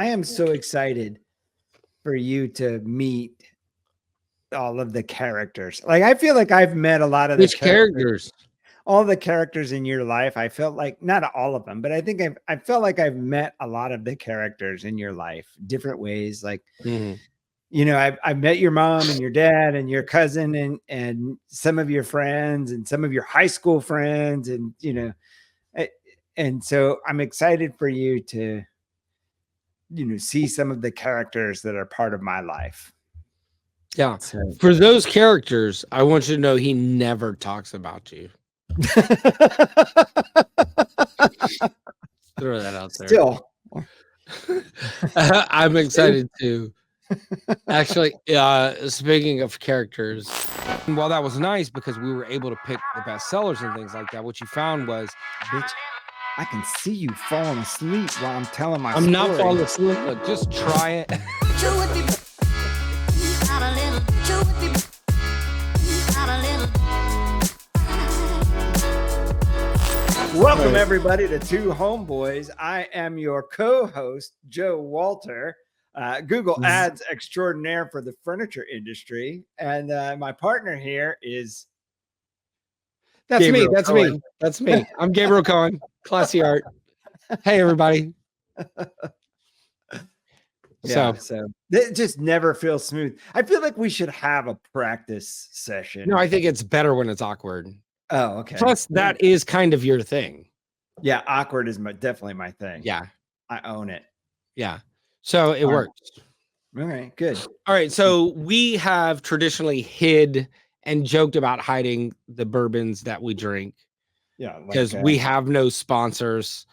I am so excited for you to meet all of the characters. Like, I feel like I've met a lot of the characters. All the characters in your life. I felt like, not all of them, but I think I felt like I've met a lot of the characters in your life, different ways. Like, you know, I've met your mom and your dad and your cousin and some of your friends and some of your high school friends. And, you know, and so I'm excited for you to, you know, see some of the characters that are part of my life. Yeah. So, for those characters, I want you to know he never talks about you. Throw that out there. Still. I'm excited too. Actually, speaking of characters, well, that was nice because we were able to pick the best sellers and things like that. What you found was, bitch, I can see you falling asleep while I'm telling my story. I'm not falling asleep. Look, just try it. Welcome, everybody, to Two Homeboys. I am your co-host, Joe Walter, Google Ads extraordinaire for the furniture industry. And my partner here is... That's Gabriel me. That's Cohen. Me. That's me. I'm Gabriel Cohen, Classy Art. Hey, everybody. So it just never feels smooth. I feel like we should have a practice session. No, I think it's better when it's awkward. Oh, okay. Plus, that is kind of your thing. Yeah, awkward is definitely my thing. Yeah. I own it. Yeah. So it works. All right, good. All right. So we have traditionally hid and joked about hiding the bourbons that we drink. Yeah. Because we have no sponsors.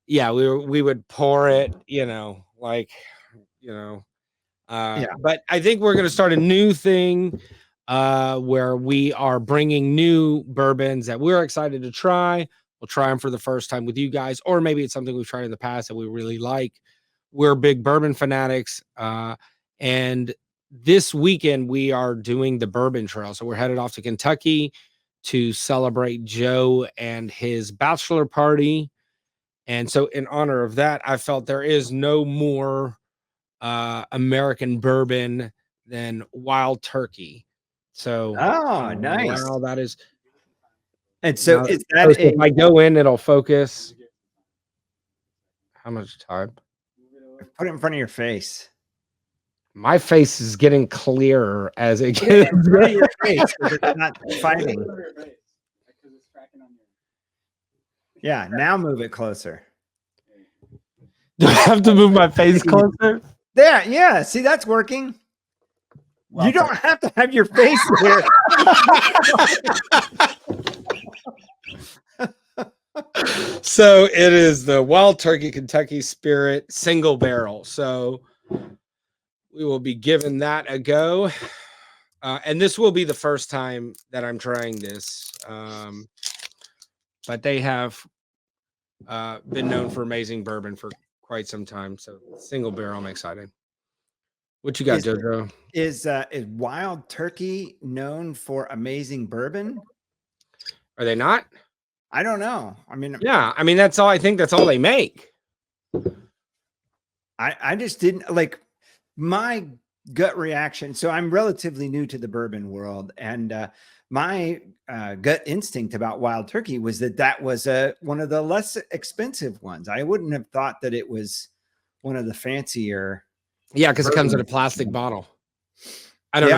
Yeah, we would pour it, yeah. But I think we're going to start a new thing where we are bringing new bourbons that we're excited to try. We'll try them for the first time with you guys, or maybe it's something we've tried in the past that we really like. We're big bourbon fanatics. And this weekend we are doing the bourbon trail. So we're headed off to Kentucky to celebrate Joe and his bachelor party. And so in honor of that, I felt there is no more American bourbon than Wild Turkey. So nice. Wow, that is. And so is that if I go in, it'll focus. How much time? Put it in front of your face. My face is getting clearer as it gets in front of your face because it's not fighting. Yeah, now move it closer. Do I have to move my face closer? There, yeah. See, that's working. Well, you don't have to have your face there. So it is the Wild Turkey Kentucky Spirit single barrel. So we will be giving that a go. And this will be the first time that I'm trying this. But they have been known for amazing bourbon for quite some time. So single barrel, I'm excited. What you got, Jojo? Is Wild Turkey known for amazing bourbon? Are they not? I don't know. I mean, yeah. I mean, that's all. I think that's all they make. I just didn't like my gut reaction. So I'm relatively new to the bourbon world, and my gut instinct about Wild Turkey was that was one of the less expensive ones. I wouldn't have thought that it was one of the fancier. Yeah, because it comes in a plastic bottle. I don't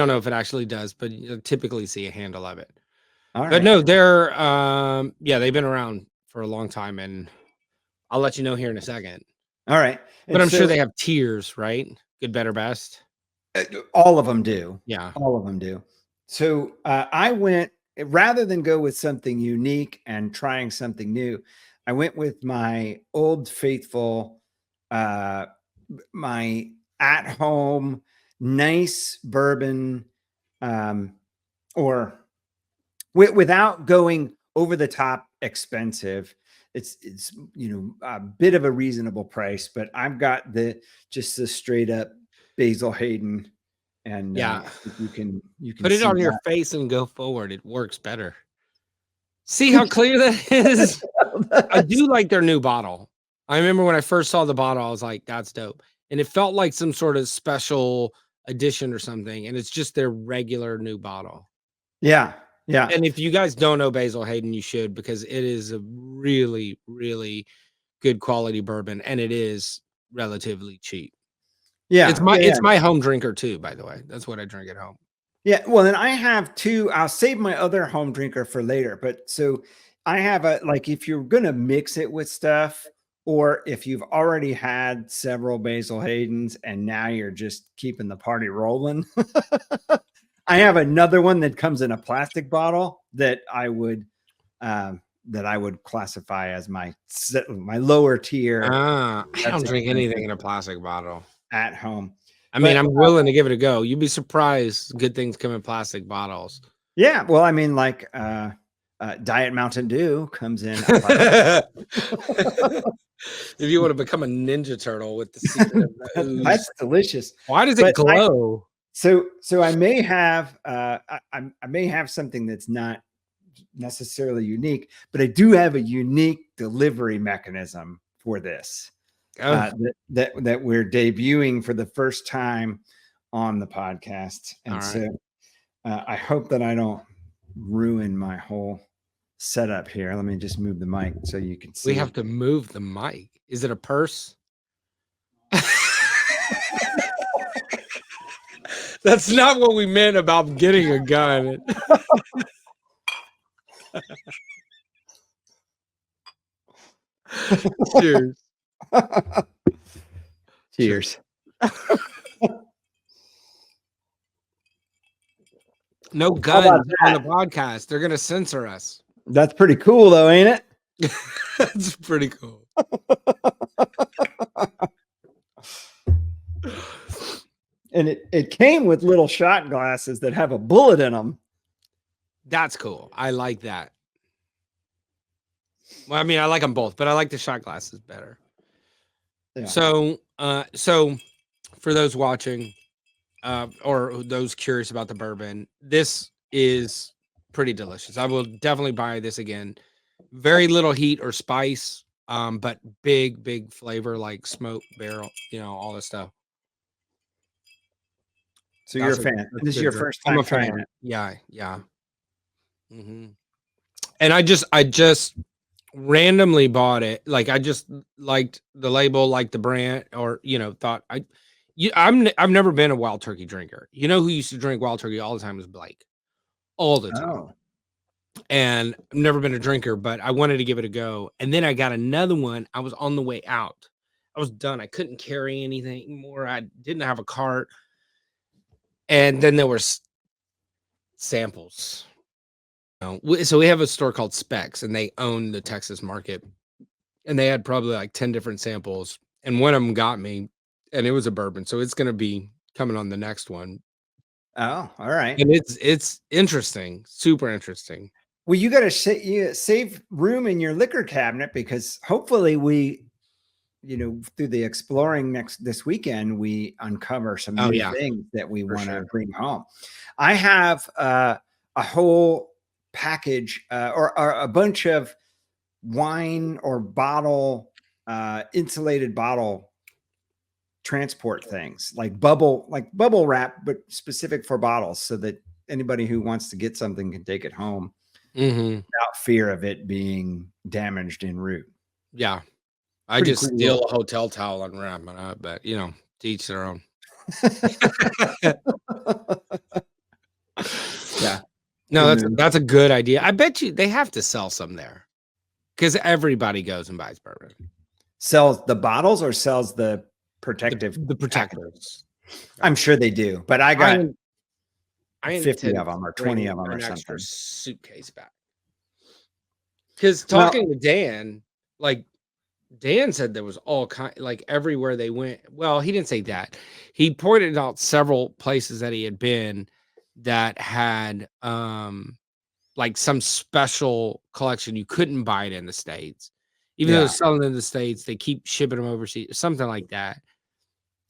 know if it actually does, but you typically see a handle of it. But no, they're they've been around for a long time, and I'll let you know here in a second. All right. But I'm sure they have tiers, right? Good, better, best. All of them do. Yeah. All of them do. So I went, rather than go with something unique and trying something new, I went with my old faithful, my at-home, nice bourbon, or without going over the top expensive. It's a bit of a reasonable price, but I've got just the straight up Basil Hayden, and you can put it on your face and go forward. It works better. See how clear that is? I do like their new bottle. I remember when I first saw the bottle, I was like, that's dope. And it felt like some sort of special edition or something. And it's just their regular new bottle. Yeah. Yeah. And if you guys don't know Basil Hayden, you should, because it is a really, really good quality bourbon. And it is relatively cheap. Yeah. It's my home drinker too, by the way. That's what I drink at home. Yeah. Well, then I have two. I'll save my other home drinker for later. But so I have like, if you're going to mix it with stuff, or if you've already had several Basil Haydens and now you're just keeping the party rolling, I have another one that comes in a plastic bottle that I would classify as my lower tier. I don't drink anything in a plastic bottle at home. I mean, I'm willing to give it a go. You'd be surprised. Good things come in plastic bottles. Yeah. Well, I mean, like Diet Mountain Dew comes in. If you want to become a Ninja Turtle with the secret of the ooze. That's delicious. Why does it glow? So I may have I may have something that's not necessarily unique, but I do have a unique delivery mechanism for this that we're debuting for the first time on the podcast. And so I hope that I don't ruin my whole setup here. Let me just move the mic so you can see. We have to move the mic. Is it a purse? That's not what we meant about getting a gun. Cheers. Cheers. No guns on the podcast. They're gonna censor us. That's pretty cool, though, ain't it? That's pretty cool. And it came with little shot glasses that have a bullet in them. That's cool. I like that. Well, I mean, I like them both, but I like the shot glasses better. Yeah. So for those watching, or those curious about the bourbon, this is pretty delicious. I will definitely buy this again. Very little heat or spice, but big flavor, like smoke, barrel, all this stuff. So you're a fan. This is your first time trying it. Yeah. Mm-hmm. And I just randomly bought it. Like, I just liked the label, liked the brand, or thought I've never been a Wild Turkey drinker. You know who used to drink Wild Turkey all the time was Blake. All the time. Oh. And I've never been a drinker, but I wanted to give it a go. And then I got another one. I was on the way out. I was done. I couldn't carry anything more. I didn't have a cart. And then there were samples. So we have a store called Specs, and they own the Texas market. And they had probably like 10 different samples. And one of them got me, and it was a bourbon. So it's going to be coming on the next one. Oh, all right. And it's interesting, super interesting. Well, you got to save room in your liquor cabinet, because hopefully we, through the exploring this weekend, we uncover some new things that we want to bring home. I have a whole package or a bunch of wine or bottle, insulated bottle transport things, like bubble wrap, but specific for bottles, so that anybody who wants to get something can take it home without fear of it being damaged en route. Yeah. I just steal a hotel towel and wrap it up, but to each their own. Yeah. No, that's a good idea. I bet you they have to sell some there, because everybody goes and buys bourbon. Sells the bottles or sells the protective? The protectors. I'm sure they do, but I got 50 of them or 20 of them or something. Extra suitcase back. Because talking to Dan, like, Dan said there was all kind, like everywhere they went. Well, he didn't say that. He pointed out several places that he had been that had like some special collection. You couldn't buy it in the States. Even though they're selling in the States, they keep shipping them overseas, something like that.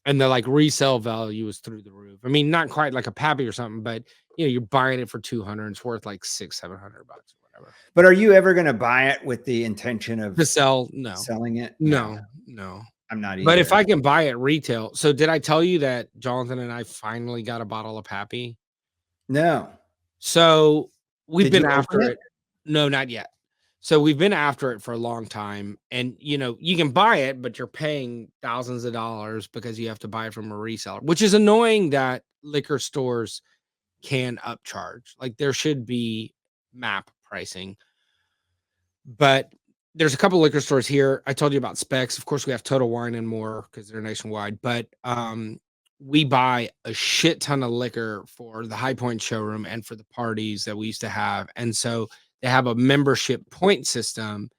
And the like resale value is through the roof. I mean, not quite like a Pappy or something, but you're buying it for $200. It's worth like $600-700 or whatever. whatever. But are you ever going to buy it with the intention of To sell? No, selling it? no. I'm not either. But if I can buy it retail, so did I tell you that Jonathan and I finally got a bottle of Pappy? No. So we've Did been you after open it. No, not yet. So we've been after it for a long time, and you can buy it, but you're paying thousands of dollars because you have to buy it from a reseller, which is annoying that liquor stores can upcharge. Like there should be MAP pricing, but there's a couple liquor stores here. I told you about Specs. Of course, we have Total Wine and more because they're nationwide, but we buy a shit ton of liquor for the High Point showroom and for the parties that we used to have. And so they have a membership point system.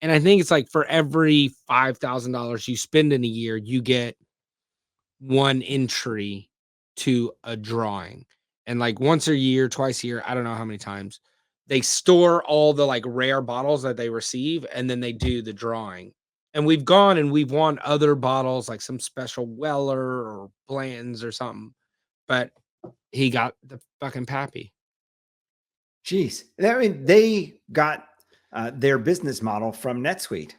And I think it's like for every $5,000 you spend in a year, you get one entry to a drawing. And like once a year, twice a year, I don't know how many times, they store all the like rare bottles that they receive and then they do the drawing. And we've gone and we've won other bottles, like some special Weller or Blanton's or something. But he got the fucking Pappy. Jeez. I mean, they got their business model from NetSuite.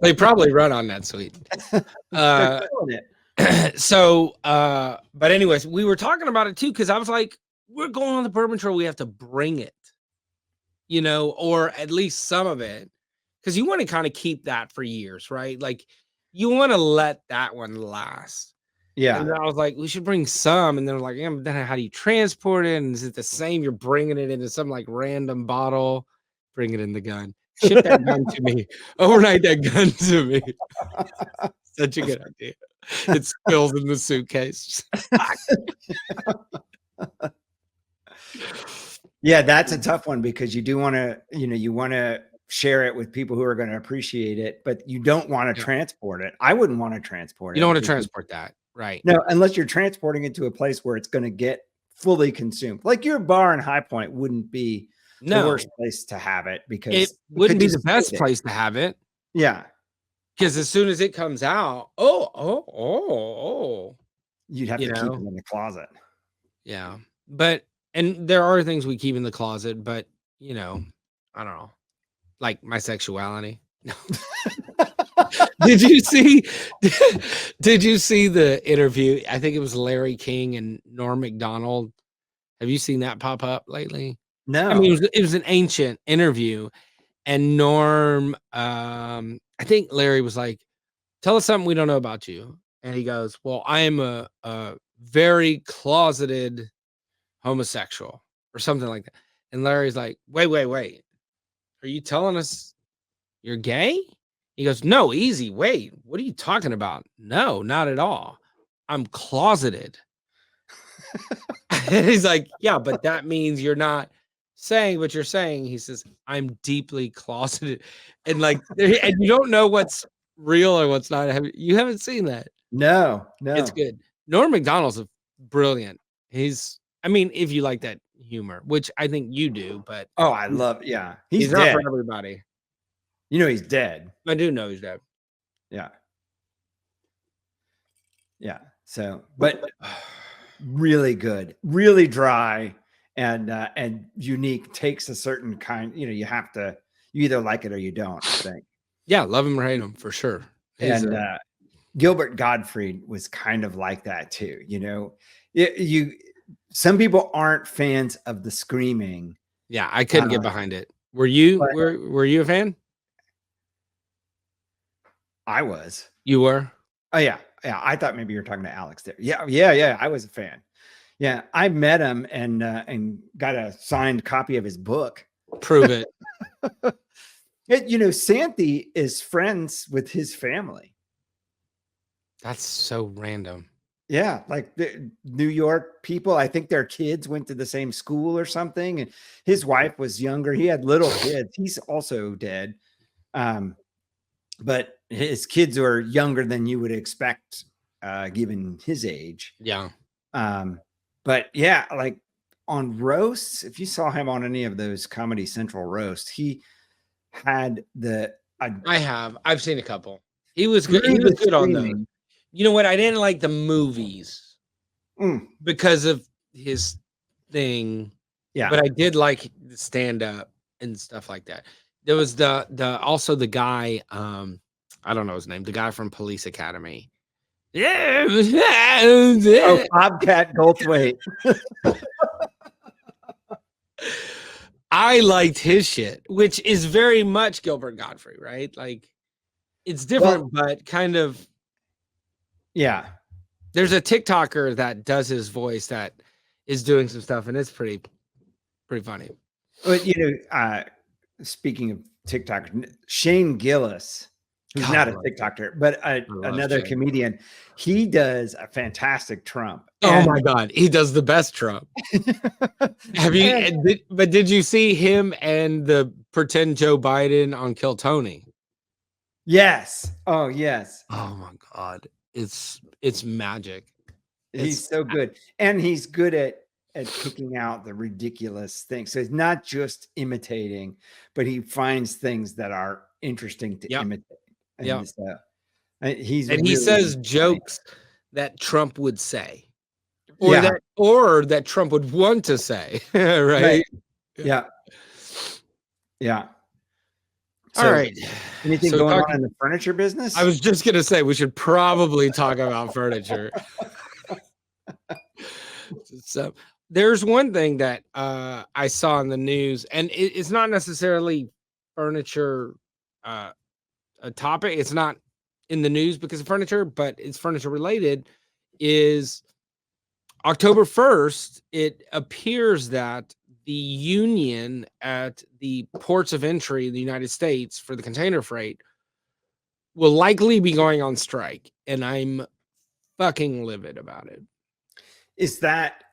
They probably run on NetSuite. But anyways, we were talking about it too, because I was like, we're going on the bourbon trail, we have to bring it, or at least some of it, because you want to kind of keep that for years, right? Like you want to let that one last. Yeah. And I was like, we should bring some. And they're like, yeah, but then how do you transport it? And is it the same? You're bringing it into some like random bottle, bring it in the gun. Ship that gun to me. Overnight that gun to me. Such a good idea. It spills in the suitcase. Yeah, that's a tough one because you do want to, you want to share it with people who are going to appreciate it, but you don't want to transport it. I wouldn't want to transport it. You don't want to transport that, right? No, unless you're transporting it to a place where it's going to get fully consumed. Like your bar in High Point wouldn't be the worst place to have it because it wouldn't be the best place to have it. Yeah. Because as soon as it comes out, you'd have to keep it in the closet. Yeah. And there are things we keep in the closet, but I don't know, like my sexuality. Did you see the interview? I think it was Larry King and Norm Macdonald. Have you seen that pop up lately? No. I mean, it was an ancient interview, and Norm, I think Larry was like, tell us something we don't know about you. And he goes, well, I am a very closeted homosexual or something like that. And Larry's like, wait. Are you telling us you're gay? He goes, no, easy. Wait, what are you talking about? No, not at all. I'm closeted. He's like, yeah, but that means you're not saying what you're saying. He says, I'm deeply closeted. And like, and you don't know what's real or what's not. You haven't seen that. No. It's good. Norm Macdonald's brilliant. If you like that humor, which I think you do, but I love, yeah. He's not dead. for everybody. He's dead. I do know he's dead. Yeah. Yeah. So, but really good, really dry and unique, takes a certain kind, you either like it or you don't, I think. Yeah. Love him or hate him for sure. Gilbert Gottfried was kind of like that too. Some people aren't fans of the screaming. Yeah. I couldn't get behind it. Were you a fan? I was. You were? Oh yeah. Yeah. I thought maybe you were talking to Alex there. Yeah. I was a fan. Yeah. I met him and got a signed copy of his book. Prove it. Santi is friends with his family. That's so random. Yeah. Like the New York people, I think their kids went to the same school or something. And his wife was younger. He had little kids. He's also dead. But his kids are younger than you would expect, given his age. Yeah. But yeah, like on roasts, if you saw him on any of those Comedy Central roasts, he had I've seen a couple. He was good. He was good on those. You know what? I didn't like the movies because of his thing. Yeah. But I did like the stand up and stuff like that. There was also the guy, I don't know his name, the guy from Police Academy. Yeah. Oh, Bobcat Goldthwait. I liked his shit, which is very much Gilbert Gottfried, right? Like it's different, but kind of. Yeah. There's a TikToker that does his voice that is doing some stuff, and it's pretty funny. But speaking of TikTok, Shane Gillis, who's not a TikToker, but another comedian, he does a fantastic Trump. Oh my God, he does the best Trump. Did you see him and the pretend Joe Biden on Kill Tony? Yes. Oh yes. Oh my God, it's magic. He's so good, and he's good at picking out the ridiculous things. So he's not just imitating, but he finds things that are interesting to imitate. Yeah. He says jokes that Trump would say, or that Trump would want to say, right? Yeah. So, all right. Anything going on in the furniture business? I was just gonna say we should probably talk about furniture. So there's one thing that I saw in the news, and it's not necessarily furniture a topic. It's not in the news because of furniture, but it's furniture related. Is October 1st, it appears that the union at the ports of entry in the United States for the container freight will likely be going on strike, and I'm fucking livid about it. Is that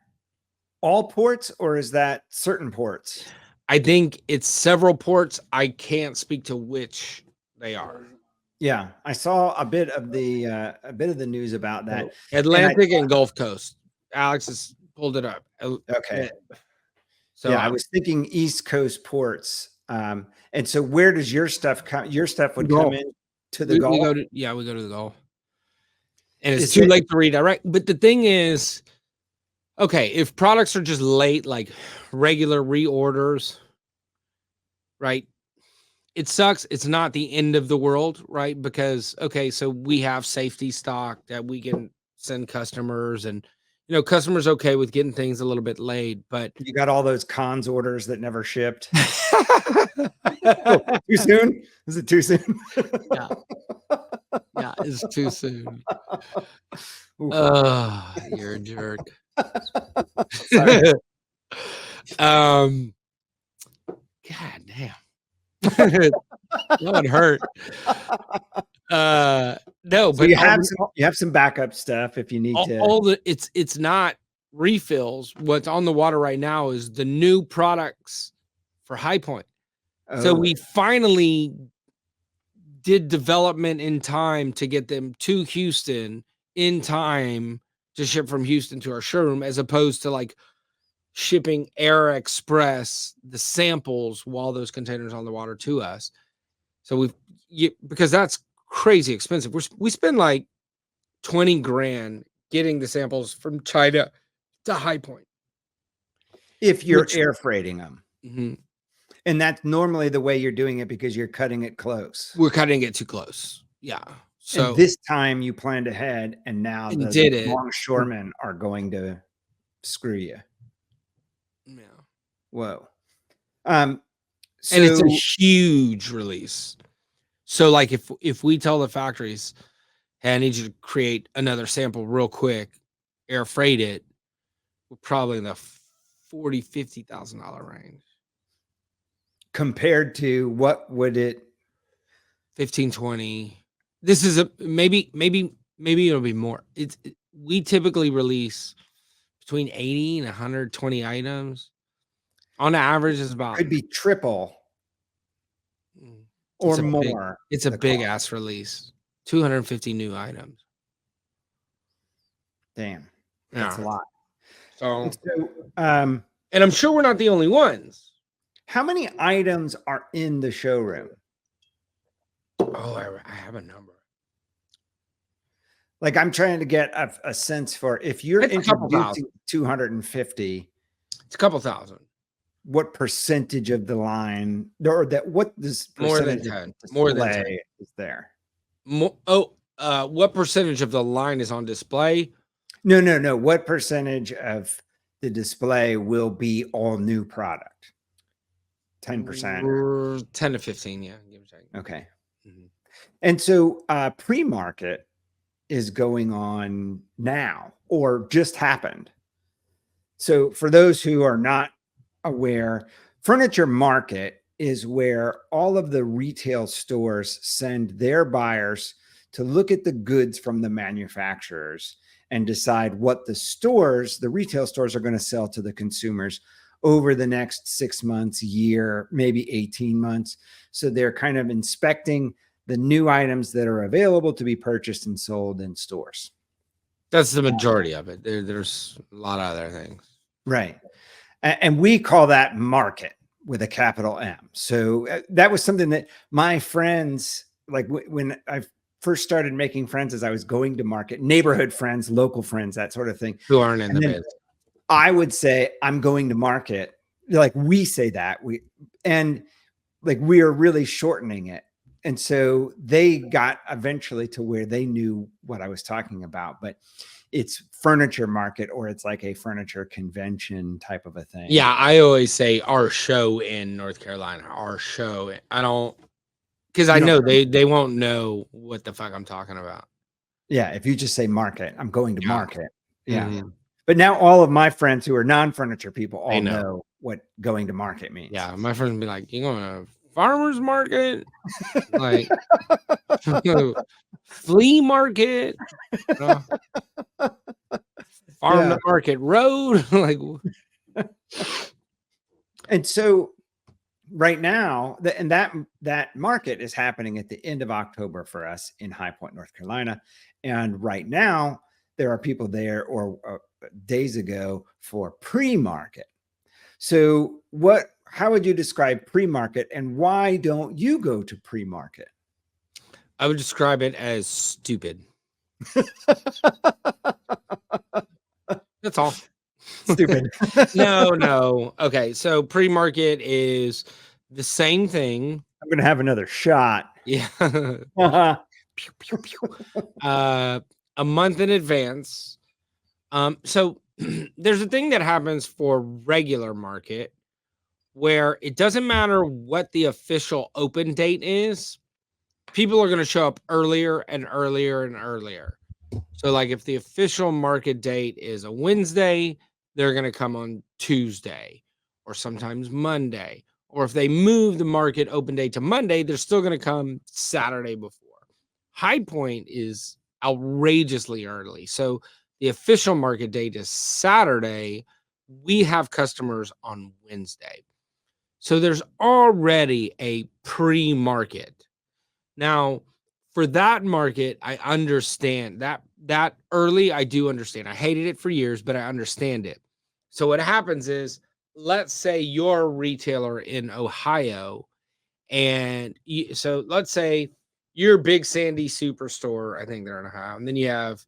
all ports or is that certain ports? I think it's several ports. I can't speak to which they are. Yeah, I saw a bit of the news about that. Atlantic and Gulf Coast. Alex has pulled it up. Okay. So yeah, I was thinking East Coast ports. And so where does your stuff come? Your stuff would come in to the Gulf? We go to the Gulf. And it's too late to redirect. But the thing is, okay, if products are just late, like regular reorders, right? It sucks. It's not the end of the world, right? Because, okay, so we have safety stock that we can send customers, and, customers okay with getting things a little bit late, but you got all those cons orders that never shipped. Too soon? Is it too soon? Yeah. Yeah, it's too soon. Oh, you're a jerk. God damn. That would hurt. No, so but you have some backup stuff if you need to. It's not refills. What's on the water right now is the new products for High Point. Oh. So we finally did development in time to get them to Houston in time to ship from Houston to our showroom, as opposed to like shipping air express the samples while those containers on the water to us. So because that's crazy expensive. We spend like 20 grand getting the samples from China to High Point. If you're air freighting them. Mm-hmm. And that's normally the way you're doing it because you're cutting it close. We're cutting it too close. Yeah. So and this time you planned ahead, and now the longshoremen are going to screw you. Yeah. Whoa. And it's a huge release. So like if we tell the factories, hey, I need you to create another sample real quick, air freight it, we're probably in the $40,000-$50,000 range. Compared to what would it? 15-20. This is maybe it'll be more. We typically release between 80 and 120 items. On average, is about could be triple or more. It's a big ass release. 250 new items. Damn, that's a lot. So and I'm sure we're not the only ones. How many items are in the showroom? Oh, I have a number. Like I'm trying to get a sense for if you're introducing 250. It's a couple thousand. What percentage of the line, or that what this More than percentage 10. of More than 10. display is there? What percentage of the line is on display? No. What percentage of the display will be all new product? 10%. 10 to 15, yeah. Give or take. Okay. Mhm. And so pre-market is going on now or just happened. So for those who are not aware, furniture market is where all of the retail stores send their buyers to look at the goods from the manufacturers and decide what the retail stores are going to sell to the consumers over the next 6 months, year, maybe 18 months. So they're kind of inspecting the new items that are available to be purchased and sold in stores. That's the majority of it. There's a lot of other things. Right. And we call that market with a capital M. So that was something that my friends, like when I first started making friends as I was going to market, neighborhood friends, local friends, that sort of thing. Who aren't in the biz. I would say, I'm going to market. Like we say that and like we are really shortening it. And so they got eventually to where they knew what I was talking about, but it's furniture market, or it's like a furniture convention type of a thing. Yeah, I always say our show in North Carolina, our show. I don't, because I know they won't know what the fuck I'm talking about. Yeah, if you just say market, I'm going to market. Yeah. Mm-hmm. But now all of my friends who are non-furniture people all know. know what going to market means. Yeah, my friends be like, "You going to farmers market?" Like flea market, farm to market road. Like, and so right now, and that market is happening at the end of October for us in High Point, North Carolina. And right now, there are people there, or days ago, for pre-market. So how would you describe pre-market, and why don't you go to pre-market? I would describe it as stupid. That's all. Stupid. No. Okay, so pre-market is the same thing. I'm gonna have another shot. Yeah. A month in advance. So there's a thing that happens for regular market where it doesn't matter what the official open date is. People are going to show up earlier and earlier and earlier. So like if the official market date is a Wednesday, they're going to come on Tuesday or sometimes Monday. Or if they move the market open date to Monday, they're still going to come Saturday before. High Point is outrageously early. So the official market date is Saturday. We have customers on Wednesday. So there's already a pre-market. Now, for that market, I understand that early. I do understand. I hated it for years, but I understand it. So what happens is, let's say you're a retailer in Ohio, and so let's say you're Big Sandy Superstore. I think they're in Ohio, and then you have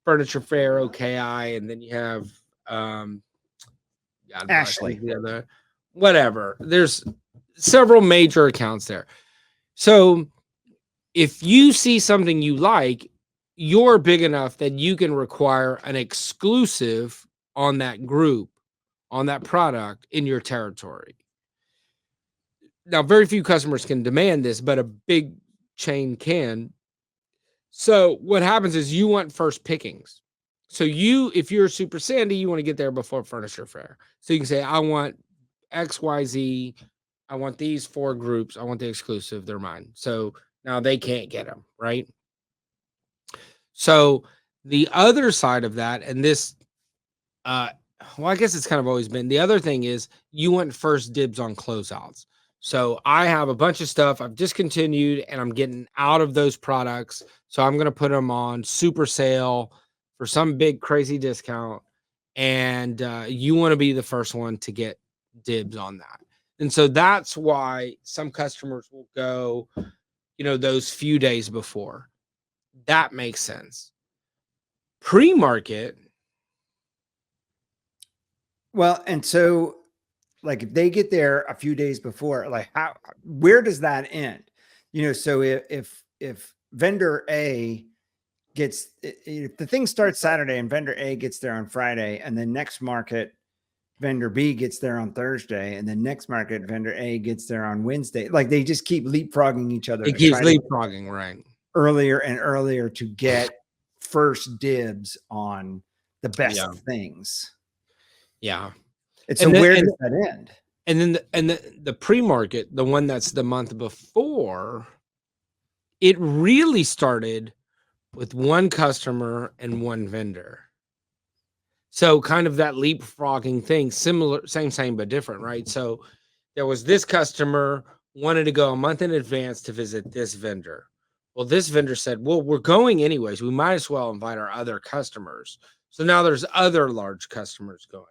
Furniture Fair, OKI, and then you have Ashley, the other, whatever. There's several major accounts there. So if you see something you like, you're big enough that you can require an exclusive on that group, on that product in your territory. Now, very few customers can demand this, but a big chain can. So what happens is you want first pickings. So if you're Super Sandy, you want to get there before Furniture Fair. So you can say, I want XYZ. I want these 4 groups. I want the exclusive. They're mine. So now they can't get them, right? So the other side of that, and this, well, I guess it's kind of always been, the other thing is you want first dibs on closeouts. So I have a bunch of stuff I've discontinued and I'm getting out of those products. So I'm going to put them on super sale for some big crazy discount. And you want to be the first one to get dibs on that. And so that's why some customers will go, those few days before. That makes sense. Pre-market Well, and so like if they get there a few days before, like where does that end? So if vendor A gets, if the thing starts Saturday and vendor A gets there on Friday, and then next market vendor B gets there on Thursday, and then next market vendor A gets there on Wednesday, like they just keep leapfrogging each other It to keeps try to leapfrogging, right? earlier and earlier to get first dibs on the best things. Yeah. And so where does that end? And then the pre-market, the one that's the month before, it really started with one customer and one vendor. So kind of that leapfrogging thing, similar, same, but different, right? So there was this customer wanted to go a month in advance to visit this vendor. Well, this vendor said, well, we're going anyways. We might as well invite our other customers. So now there's other large customers going.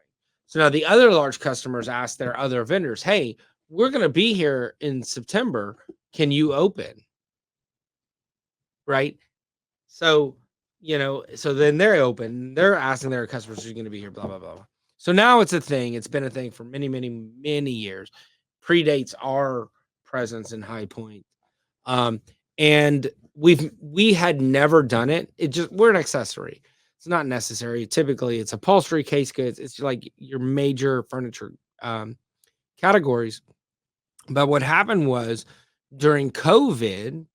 So now the other large customers asked their other vendors, hey, we're going to be here in September. Can you open? Right. So, so then they're open. They're asking their customers who's going to be here, blah, blah, blah. So now it's a thing. It's been a thing for many, many, many years. Predates our presence in High Point. And we had never done it. We're an accessory. It's not necessary. Typically, it's upholstery, case goods. It's like your major furniture categories. But what happened was during COVID,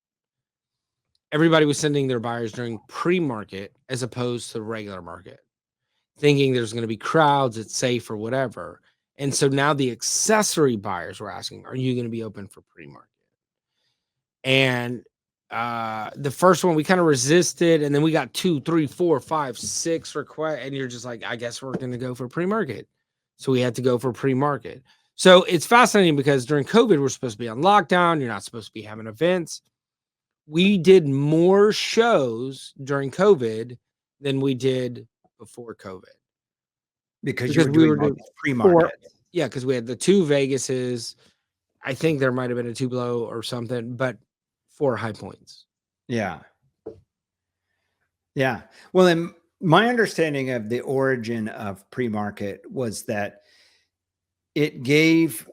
everybody was sending their buyers during pre-market as opposed to the regular market, thinking there's going to be crowds, it's safe or whatever. And so now the accessory buyers were asking, are you going to be open for pre-market? And the first one we kind of resisted, and then we got 2, 3, 4, 5, 6 requests, and you're just like, I guess we're going to go for pre-market. So we had to go for pre-market. So it's fascinating because during COVID, we're supposed to be on lockdown. You're not supposed to be having events. We did more shows during COVID than we did before COVID. Because you were doing all these pre-market. Yeah, because we had the 2 Vegases. I think there might have been a Tupelo or something, but 4 High Points. Yeah. Yeah. Well, and my understanding of the origin of pre-market was that it gave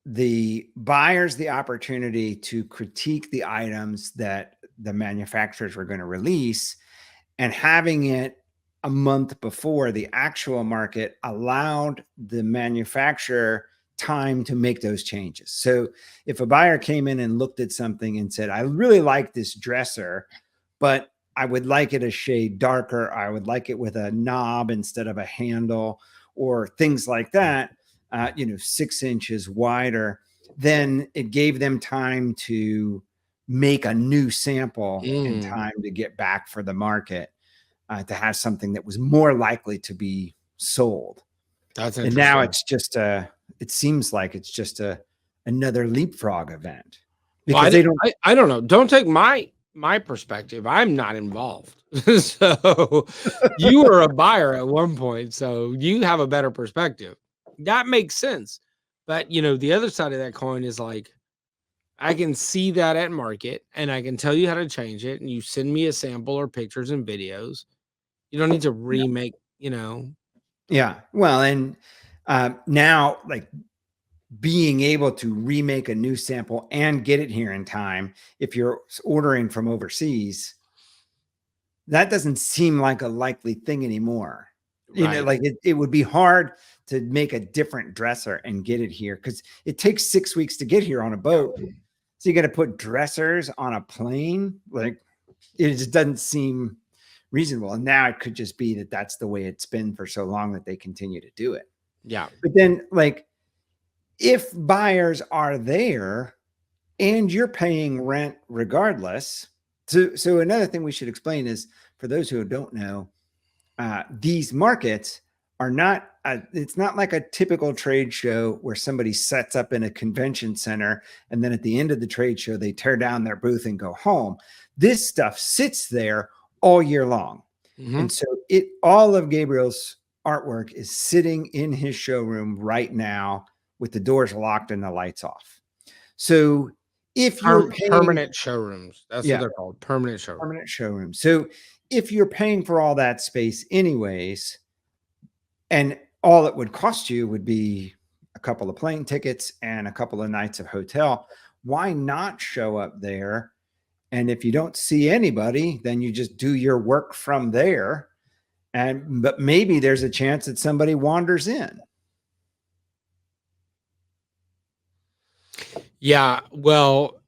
the buyers the opportunity to critique the items that the manufacturers were going to release, and having it a month before the actual market allowed the manufacturer time to make those changes. So if a buyer came in and looked at something and said, I really like this dresser, but I would like it a shade darker, I would like it with a knob instead of a handle, or things like that, 6 inches wider, then it gave them time to make a new sample in time to get back for the market, to have something that was more likely to be sold. That's interesting. And now it's just it seems like it's just another leapfrog event, because I don't know. Don't take my perspective. I'm not involved. So you were a buyer at one point, so you have a better perspective. That makes sense. But the other side of that coin is like, I can see that at market and I can tell you how to change it, and you send me a sample or pictures and videos. You don't need to remake, Yeah. Well, and now, like, being able to remake a new sample and get it here in time, if you're ordering from overseas, that doesn't seem like a likely thing anymore. Right. Like it would be hard to make a different dresser and get it here, because it takes 6 weeks to get here on a boat. So you got to put dressers on a plane. Like, it just doesn't seem reasonable. And now it could just be that that's the way it's been for so long that they continue to do it. Yeah. But then, like, if buyers are there and you're paying rent regardless. So another thing we should explain is, for those who don't know, these markets are not, it's not like a typical trade show where somebody sets up in a convention center and then at the end of the trade show, they tear down their booth and go home. This stuff sits there all year long. And so all of Gabriel's artwork is sitting in his showroom right now with the doors locked and the lights off. So if you're paying, permanent showrooms, that's what they're called, permanent showrooms. So if you're paying for all that space anyways, and all it would cost you would be a couple of plane tickets and a couple of nights of hotel. Why not show up there? And if you don't see anybody, then you just do your work from there. But maybe there's a chance that somebody wanders in. Yeah, well,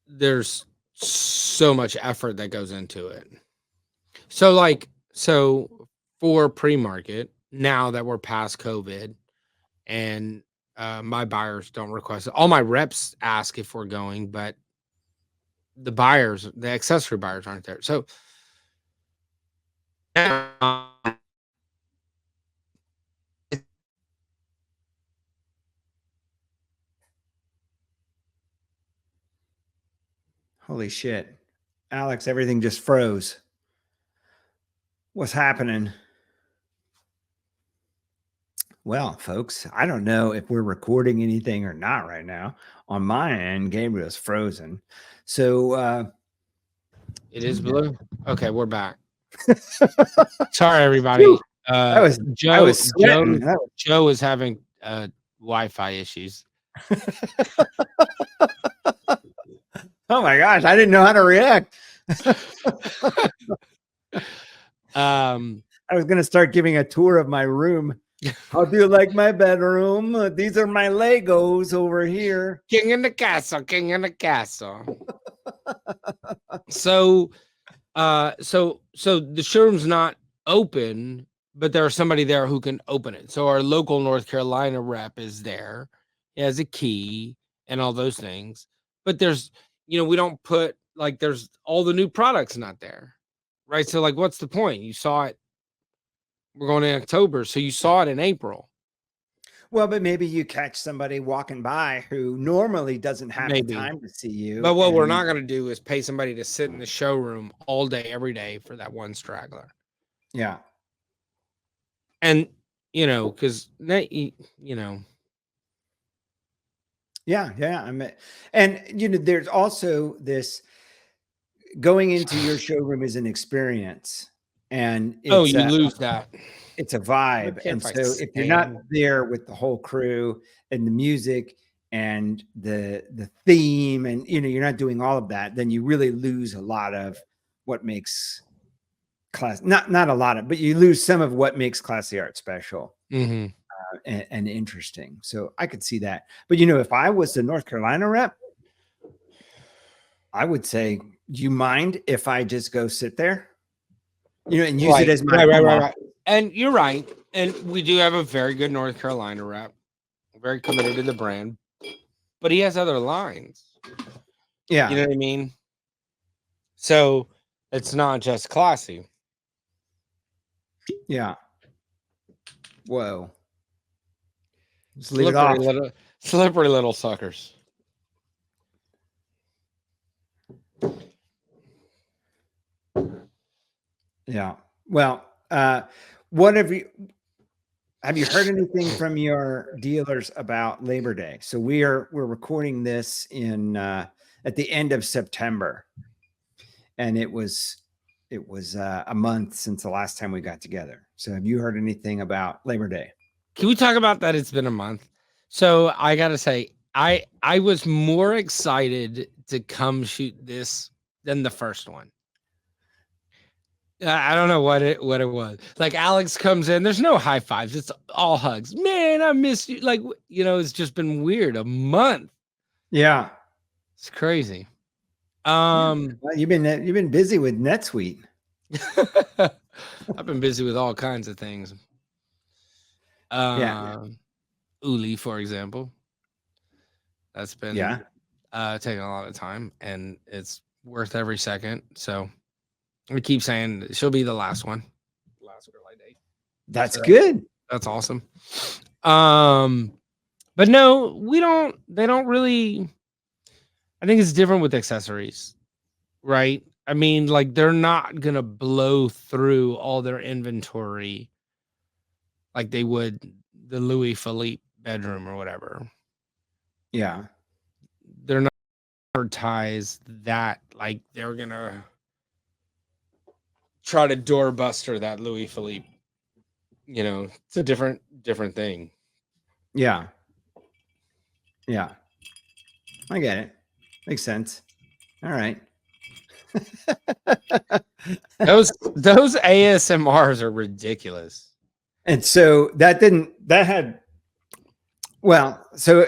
there's so much effort that goes into it. So for pre-market, now that we're past COVID and my buyers don't request it, all my reps ask if we're going, but the accessory buyers aren't there. So Holy shit. Alex, everything just froze. What's happening? Well, folks, I don't know if we're recording anything or not right now. On my end, Gabriel's frozen. So it is blue. Okay, we're back. Sorry, everybody. I was sweating. Joe is having Wi-Fi issues. Oh my gosh, I didn't know how to react. I was going to start giving a tour of my room. How do you like my bedroom? These are my Legos over here. King in the castle, king in the castle. So the showroom's not open, but there's somebody there who can open it. So our local North Carolina rep is there. He has a key and all those things. But there's, we don't put there's all the new products not there. Right. So what's the point? You saw it. We're going in October, so you saw it in April. Well, but maybe you catch somebody walking by who normally doesn't have the time to see you. But what we're not going to do is pay somebody to sit in the showroom all day, every day for that one straggler. Yeah. And, because, Yeah. There's also this going into your showroom is an experience. And you lose that. It's a vibe. And so if you're not there with the whole crew and the music and the theme and you're not doing all of that, then you really lose a lot of what makes class not a lot of, but you lose some of what makes Classy Art special and interesting. So I could see that. But if I was the North Carolina rep, I would say, do you mind if I just go sit there? And use it as my right. And you're right. And we do have a very good North Carolina rep, very committed to the brand, but he has other lines. Yeah. You know what I mean? So it's not just Classy. Yeah. Whoa. Just leave it off. Slippery little suckers. Yeah. Well, what have you heard anything from your dealers about Labor Day? So we're recording this in at the end of September, and it was a month since the last time we got together. So have you heard anything about Labor Day? Can we talk about that? It's been a month. So I gotta say, I was more excited to come shoot this than the first one. I don't know what it was. Alex comes in, there's no high fives. It's all hugs. Man, I miss you. It's just been weird. A month. Yeah. It's crazy. Well, you've been busy with NetSuite. I've been busy with all kinds of things. Uli, for example. That's been taking a lot of time, and it's worth every second. So we keep saying she'll be the last one. Last girl I date. That's good. That's awesome. But no, they don't really. I think it's different with accessories, right? I mean, they're not gonna blow through all their inventory like they would the Louis Philippe bedroom or whatever. Yeah. They're not advertised that they're gonna try to doorbuster that Louis Philippe it's a different thing. Yeah. Yeah. I get it. Makes sense. All right. Those ASMRs are ridiculous. And so that had, well, so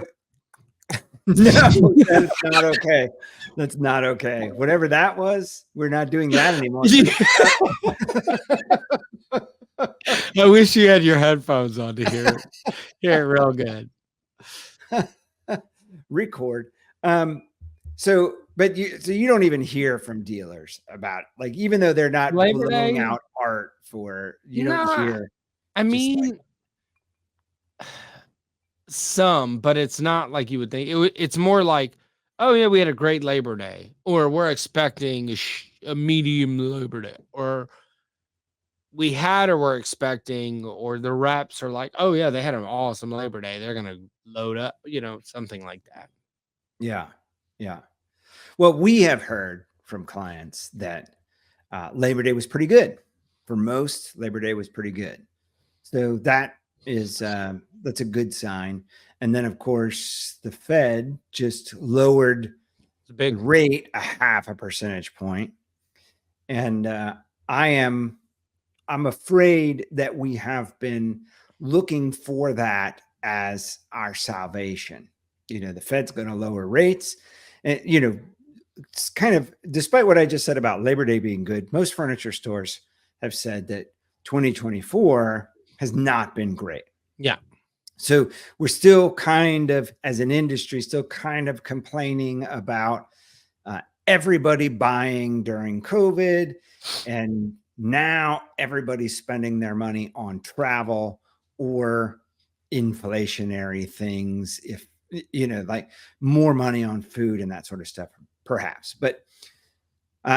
no, that's not okay. That's not okay. Whatever that was, we're not doing that anymore. I wish you had your headphones on to hear it real good. Record. So you don't even hear from dealers about, like, even though they're not Labor blowing Day? out art for, you No, don't hear. I just mean, some, but it's not like you would think. It's more like, oh yeah, we had a great Labor Day, or we're expecting a medium Labor Day, or we had, or we're expecting, or the reps are like, oh yeah, they had an awesome Labor Day. They're gonna load up, something like that. Yeah. Yeah. Well, we have heard from clients that Labor Day was pretty good. For most, Labor Day was pretty good. So that is that's a good sign. And then, of course, the Fed just lowered It's a big the rate a 0.5 percentage point. And I'm afraid that we have been looking for that as our salvation. The Fed's going to lower rates. And, it's kind of, despite what I just said about Labor Day being good, most furniture stores have said that 2024 has not been great. Yeah. So we're still kind of, as an industry, still kind of complaining about everybody buying during COVID, and now everybody's spending their money on travel or inflationary things, if like more money on food and that sort of stuff, perhaps. But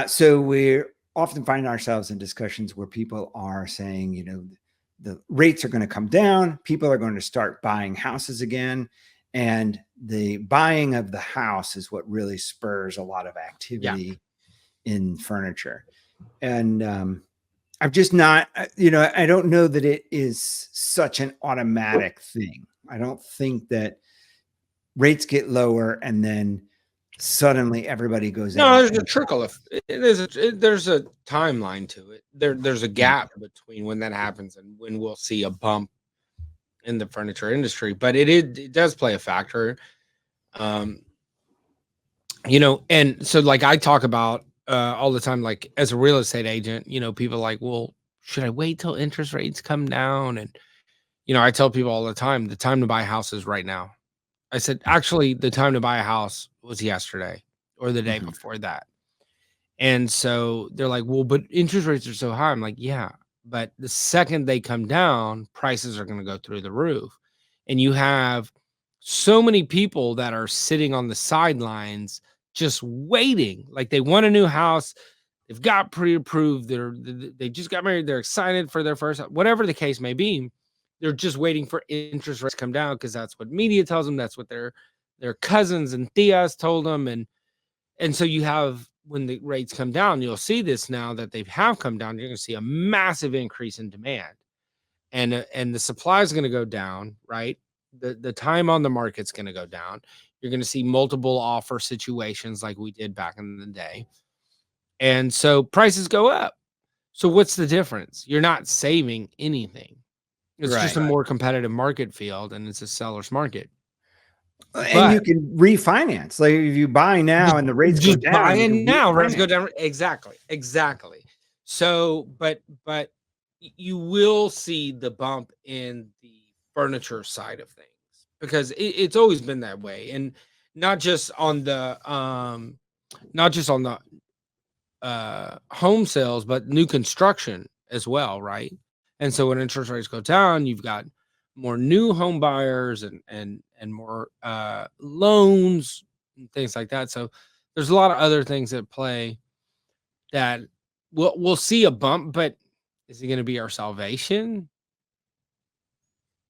so we often find ourselves in discussions where people are saying, the rates are going to come down, people are going to start buying houses again, and the buying of the house is what really spurs a lot of activity in furniture. And I'm just not, I don't know that it is such an automatic thing. I don't think that rates get lower and then suddenly everybody goes out. No, there's a trickle. There's a timeline to it. There's a gap between when that happens and when we'll see a bump in the furniture industry. But it does play a factor. And so like I talk about all the time, like as a real estate agent, people are like, well, should I wait till interest rates come down? And I tell people all the time, the time to buy houses right now. I said, actually, the time to buy a house was yesterday or the day before that. And so they're like, well, but interest rates are so high. I'm like, yeah, but the second they come down, prices are going to go through the roof. And you have so many people that are sitting on the sidelines just waiting. Like they want a new house. They've got pre-approved. They just got married. They're excited for their first, whatever the case may be. They're just waiting for interest rates to come down because that's what media tells them. That's what their cousins and tias told them. And so you have, when the rates come down, you'll see this now that they have come down. You're going to see a massive increase in demand, and the supply is going to go down. Right, the time on the market's going to go down. You're going to see multiple offer situations like we did back in the day, and so prices go up. So what's the difference? You're not saving anything. It's just a more competitive market field, and it's a seller's market. And you can refinance. Like if you buy now and the rates go down, buying now, rates go down. Exactly. So, but you will see the bump in the furniture side of things because it's always been that way, and not just on the home sales, but new construction as well, right? And so when interest rates go down, you've got more new home buyers and more loans and things like that. So there's a lot of other things that play that we'll see a bump, but is it going to be our salvation?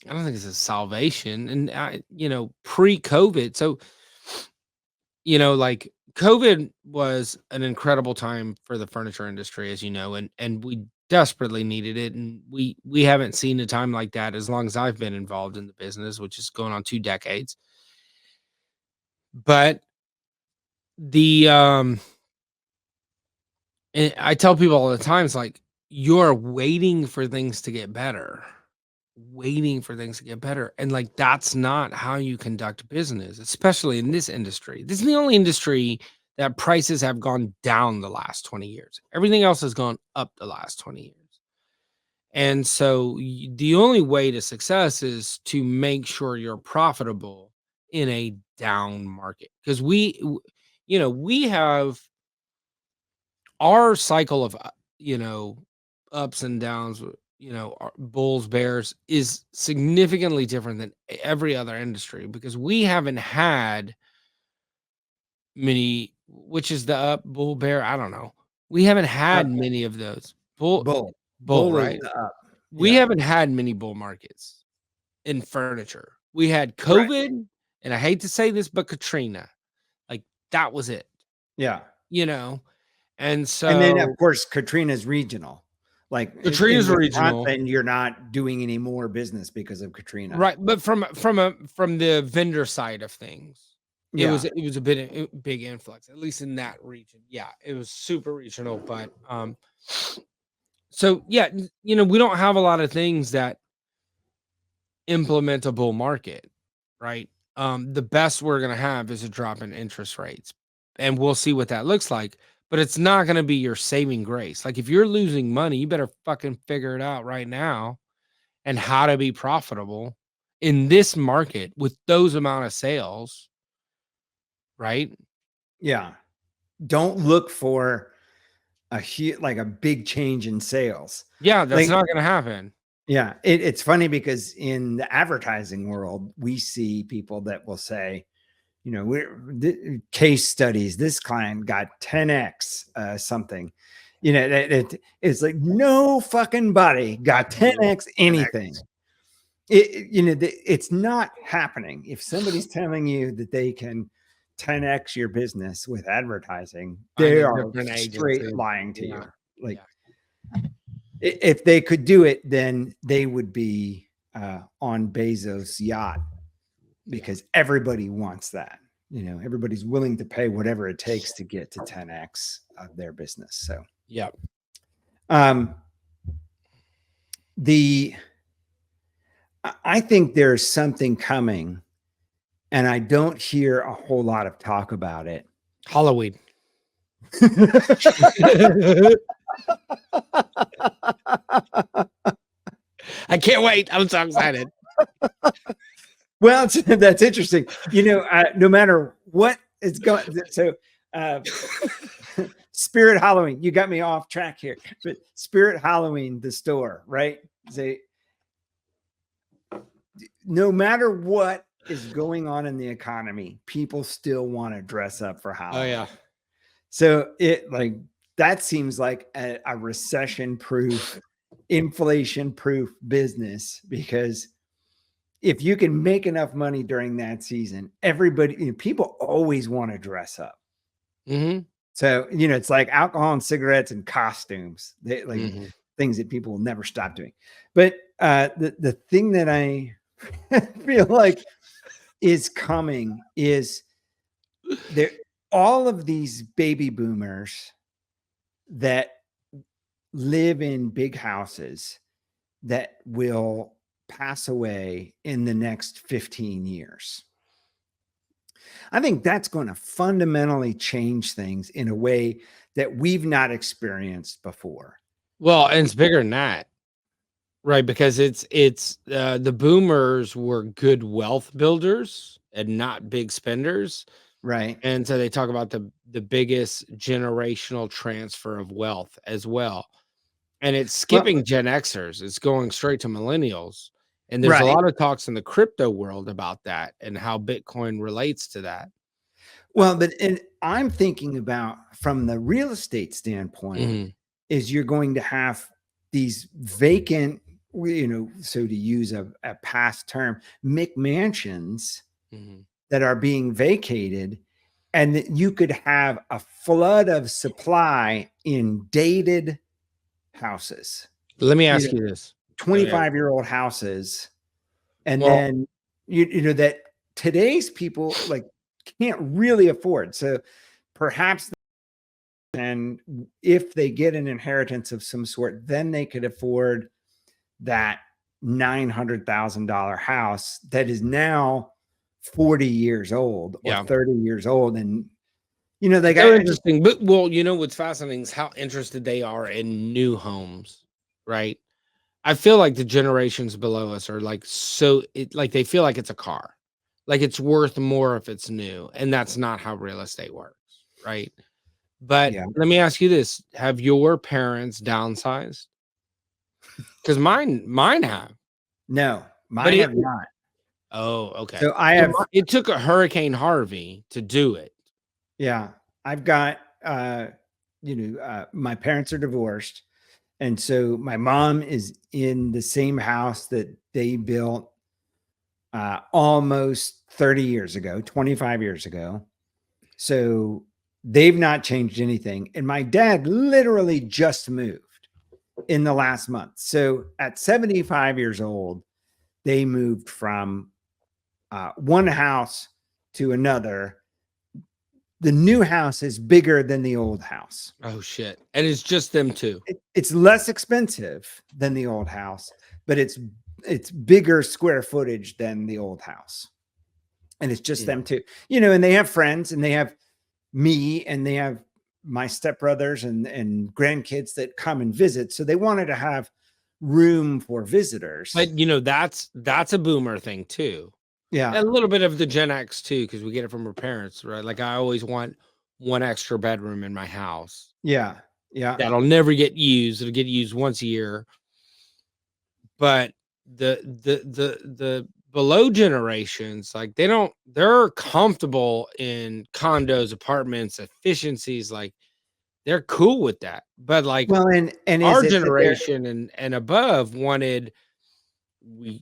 I don't think it's a salvation. And pre-COVID, so like COVID was an incredible time for the furniture industry, as you know, and we desperately needed it, and we haven't seen a time like that as long as I've been involved in the business, which is going on 2 decades. But the and I tell people all the time, it's like you're waiting for things to get better, waiting for things to get better. And like that's not how you conduct business, especially in this industry. This is the only industry that prices have gone down the last 20 years. Everything else has gone up the last 20 years. And so the only way to success is to make sure you're profitable in a down market. Because we have our cycle of ups and downs, our bulls, bears is significantly different than every other industry because we haven't had many, which is the up, bull, bear, I don't know. We haven't had Up. many of those. Bull, Bull is right? the up. We Yeah. haven't had many bull markets in furniture. We had Right. COVID, and I hate to say this, but Katrina. Like that was it. Yeah. And And then of so course Katrina's regional. Like in Katrina's regional. Wisconsin, you're not doing any more business because of Katrina. Right, but from the vendor side of things, it Yeah. was a big influx, at least in that region. Yeah, it was super regional, but so yeah, we don't have a lot of things that implement a bull market, right? The best we're gonna have is a drop in interest rates, and we'll see what that looks like. But it's not gonna be your saving grace. Like if you're losing money, you better fucking figure it out right now and how to be profitable in this market with those amount of sales, right? Yeah. Don't look for like a big change in sales. Yeah, that's Like, not going to happen. yeah, it's funny because in the advertising world, we see people that will say, case studies. This client got 10x something. It's like no fucking body got 10x anything. It's not happening. If somebody's telling you that they can 10x your business with advertising, they are straight lying to you. Like if they could do it, then they would be on Bezos' yacht because everybody wants that. Everybody's willing to pay whatever it takes to get to 10x of their business. So, yeah. I think there's something coming, and I don't hear a whole lot of talk about it. Halloween. I can't wait. I'm so excited. Well, that's interesting. No matter what is going, so Spirit Halloween, you got me off track here, but Spirit Halloween, the store, right? No matter what is going on in the economy, people still want to dress up for Halloween. Oh yeah. So that seems like a recession-proof, inflation-proof business because if you can make enough money during that season, people always want to dress up. Mm-hmm. So, it's like alcohol and cigarettes and costumes, things that people will never stop doing. But the thing that I feel like is coming is there all of these baby boomers that live in big houses that will pass away in the next 15 years. I think that's going to fundamentally change things in a way that we've not experienced before. Well, and it's bigger than that. Right, because it's the boomers were good wealth builders and not big spenders. Right. And so they talk about the biggest generational transfer of wealth as well. And it's skipping Gen Xers. It's going straight to millennials. And there's a lot of talks in the crypto world about that and how Bitcoin relates to that. Well, and I'm thinking about from the real estate standpoint is you're going to have these vacant, so to use a past term, McMansions that are being vacated, and that you could have a flood of supply in dated houses. Let me ask you this. 25-year-old houses. And Well, then you know that today's people like can't really afford. So perhaps, and if they get an inheritance of some sort, then they could afford that $900,000 house that is now 40 years old or 30 years old. And like they're interesting. But what's fascinating is how interested they are in new homes, right? I feel like the generations below us are like like they feel like it's a car, like it's worth more if it's new, and that's not how real estate works, right? But let me ask you this: have your parents downsized? Because mine have. No, mine have not. Oh, okay. So I have. It took a Hurricane Harvey to do it. Yeah, I've got. My parents are divorced. And so my mom is in the same house that they built almost 30 years ago, 25 years ago. So they've not changed anything. And my dad literally just moved in the last month. So at 75 years old, they moved from one house to another. The new house is bigger than the old house. Oh, shit. And it's just them two. It's less expensive than the old house, but it's bigger square footage than the old house. And it's just them two, and they have friends, and they have me, and they have my stepbrothers and grandkids that come and visit. So they wanted to have room for visitors. But that's a boomer thing too. Yeah. A little bit of the Gen X too, because we get it from our parents, right? Like I always want one extra bedroom in my house. Yeah. Yeah. That'll never get used. It'll get used once a year. But the below generations, like they're comfortable in condos, apartments, efficiencies, like they're cool with that. But like and our generation and above wanted,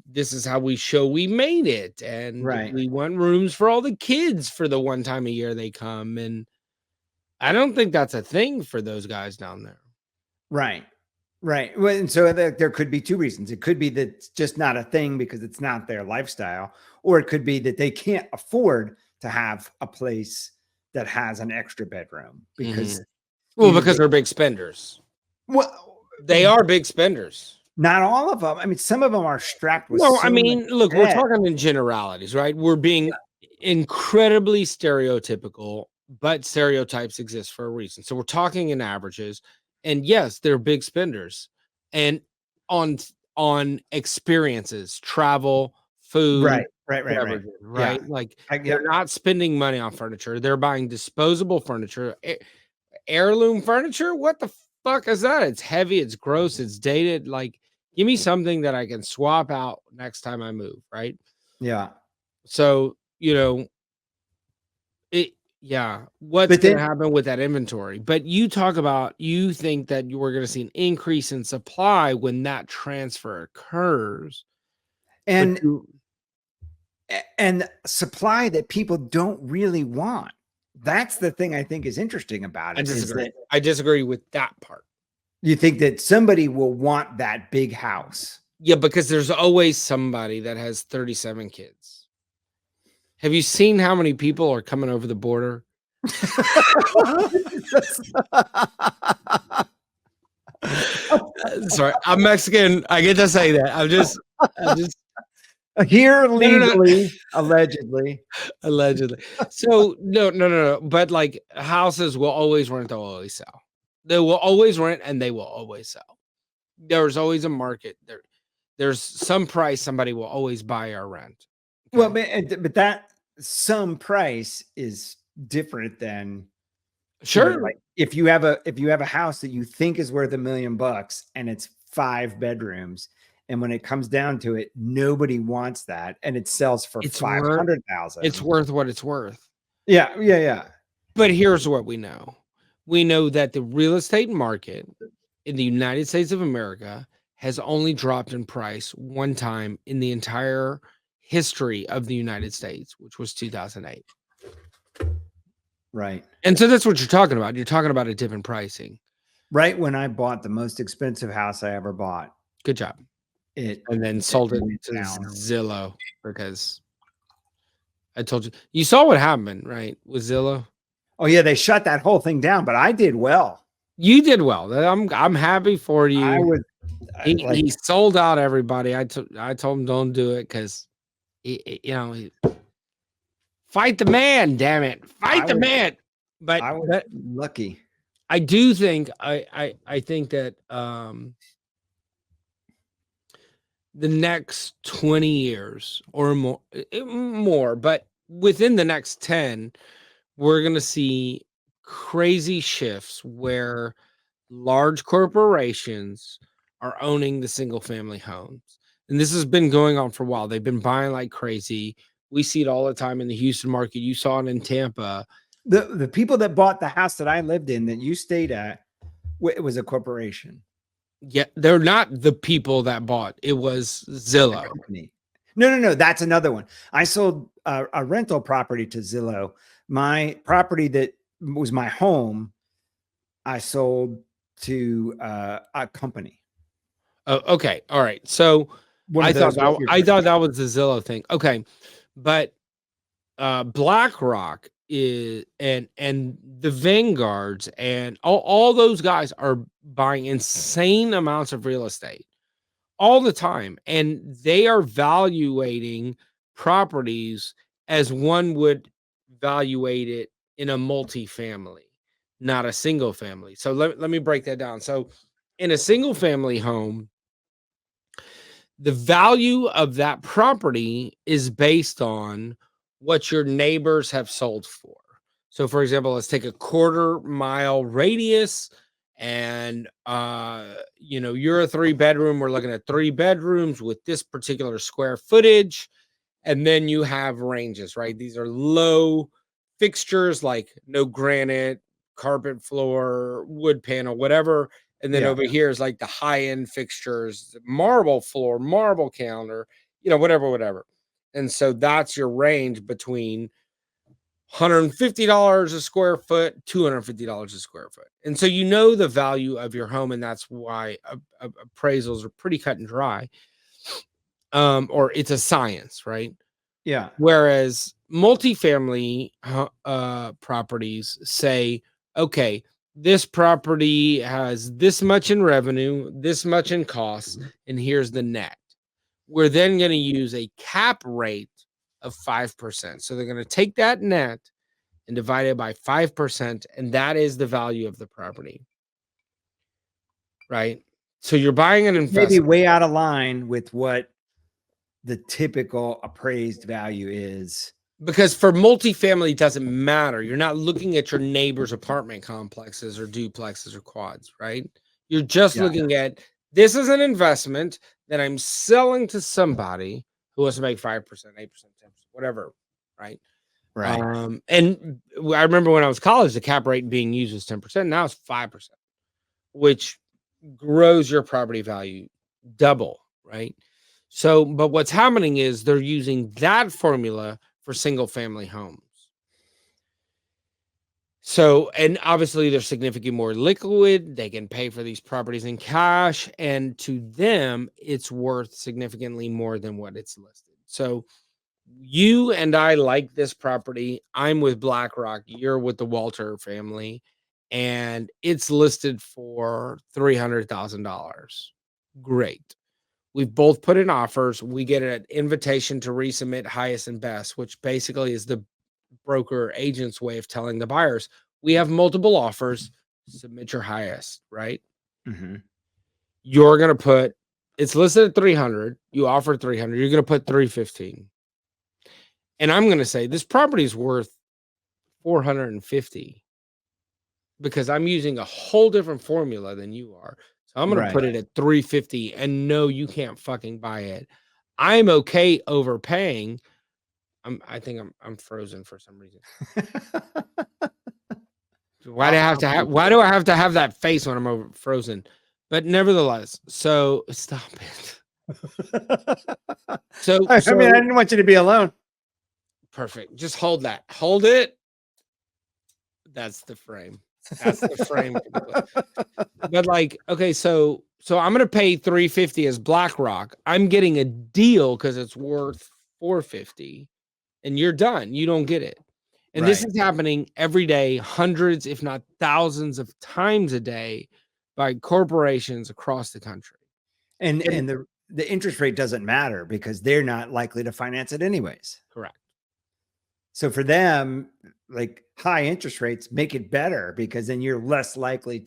this is how we show we made it, and we want rooms for all the kids for the one time a year they come, and I don't think that's a thing for those guys down there. Right. Well, and so there could be two reasons. It could be that it's just not a thing because it's not their lifestyle, or it could be that they can't afford to have a place that has an extra bedroom because because they're big spenders. Well, they are big spenders. Not all of them. I mean, some of them are strapped with. No, I mean, look, we're talking in generalities, right? We're being incredibly stereotypical, but stereotypes exist for a reason. So we're talking in averages, and yes, they're big spenders, and on experiences, travel, food, right. Yeah. Like they're not spending money on furniture; they're buying disposable furniture, heirloom furniture. What the fuck is that? It's heavy, it's gross, it's dated. Like, give me something that I can swap out next time I move, right? Yeah. So, what's going to happen with that inventory? But you think that we're going to see an increase in supply when that transfer occurs. And supply that people don't really want. That's the thing I think is interesting about it. I disagree with that part. You think that somebody will want that big house? Yeah, because there's always somebody that has 37 kids. Have you seen how many people are coming over the border? Sorry, I'm Mexican. I get to say that. I'm just here legally, allegedly. So no. But like houses will always rent, they'll always sell. They will always rent and they will always sell. There's always a market there. There's some price somebody will always buy or rent. Okay? Well, but that some price is different than like if you have a house that you think is worth $1 million and it's 5 bedrooms, and when it comes down to it, nobody wants that, and it sells for $500,000. It's worth what it's worth. Yeah. But here's what we know. We know that the real estate market in the United States of America has only dropped in price one time in the entire history of the United States, which was 2008. Right. And so that's what you're talking about. You're talking about a dip in pricing. right when I bought the most expensive house I ever bought, Good job. it And then sold it went to down. Zillow because I told you. You saw what happened, right, with Zillow? Oh yeah, they shut that whole thing down, but I did well. You did well. I'm happy for you. I was He sold out everybody. I told him don't do it because fight the man, damn it. Fight the man. But I was lucky. I do think I think that the next 20 years or more, but within the next 10, we're going to see crazy shifts where large corporations are owning the single family homes. And this has been going on for a while. They've been buying like crazy. We see it all the time in the Houston market. You saw it in Tampa. The people that bought the house that I lived in that you stayed at, it was a corporation. Yeah, they're not the people that bought. It was Zillow. No. That's another one. I sold a rental property to Zillow. My property that was my home, I sold to a company. Oh, okay. All right. So I thought that was the Zillow thing. Okay. But BlackRock is and the Vanguards and all those guys are buying insane amounts of real estate all the time, and they are valuating properties as one would valuate it in a multifamily, not a single family. So let me break that down. So in a single family home, the value of that property is based on what your neighbors have sold for. So for example, let's take a 1/4 mile radius and you're a 3-bedroom. We're looking at 3 bedrooms with this particular square footage. And then you have ranges, right? These are low fixtures like no granite, carpet floor, wood panel, whatever. And then over here is like the high-end fixtures, marble floor, marble counter, whatever. And so that's your range between $150 a square foot, $250 a square foot. And so the value of your home, and that's why appraisals are pretty cut and dry. Or it's a science, right? Yeah. Whereas multifamily properties say, okay, this property has this much in revenue, this much in costs, and here's the net. We're then going to use a cap rate of 5%. So they're going to take that net and divide it by 5%, and that is the value of the property. Right? So you're buying an investment. Maybe way out of line with what the typical appraised value is. Because for multifamily, it doesn't matter. You're not looking at your neighbor's apartment complexes or duplexes or quads, right? You're just looking at, this is an investment that I'm selling to somebody who wants to make 5%, 8%, 10%, whatever, right? Right. And I remember when I was in college, the cap rate being used was 10%. Now it's 5%, which grows your property value double, right? So, but what's happening is they're using that formula for single family homes. So, and obviously they're significantly more liquid. They can pay for these properties in cash, and to them, it's worth significantly more than what it's listed. So you and I like this property. I'm with BlackRock. You're with the Walter family, and it's listed for $300,000. Great. We've both put in offers. We get an invitation to resubmit highest and best, which basically is the broker agent's way of telling the buyers, we have multiple offers, submit your highest, right? Mm-hmm. You're going to put, it's listed at 300. You offer 300. You're going to put 315. And I'm going to say this property is worth 450 because I'm using a whole different formula than you are. So I'm going to put it at 350, and no, you can't fucking buy it. I'm okay overpaying. I think I'm frozen for some reason. Why do I have to have that face when I'm frozen? But nevertheless, so stop it. So I mean, I didn't want you to be alone. Perfect. Just hold that. Hold it. That's the frame. That's the frame. But like, okay, so I'm gonna pay $350 as BlackRock. I'm getting a deal because it's worth $450, and you're done. You don't get it. And this Right. is happening every day, hundreds, if not thousands of times a day by corporations across the country. And And the interest rate doesn't matter because they're not likely to finance it anyways. correct. So for them, like high interest rates make it better because then you're less likely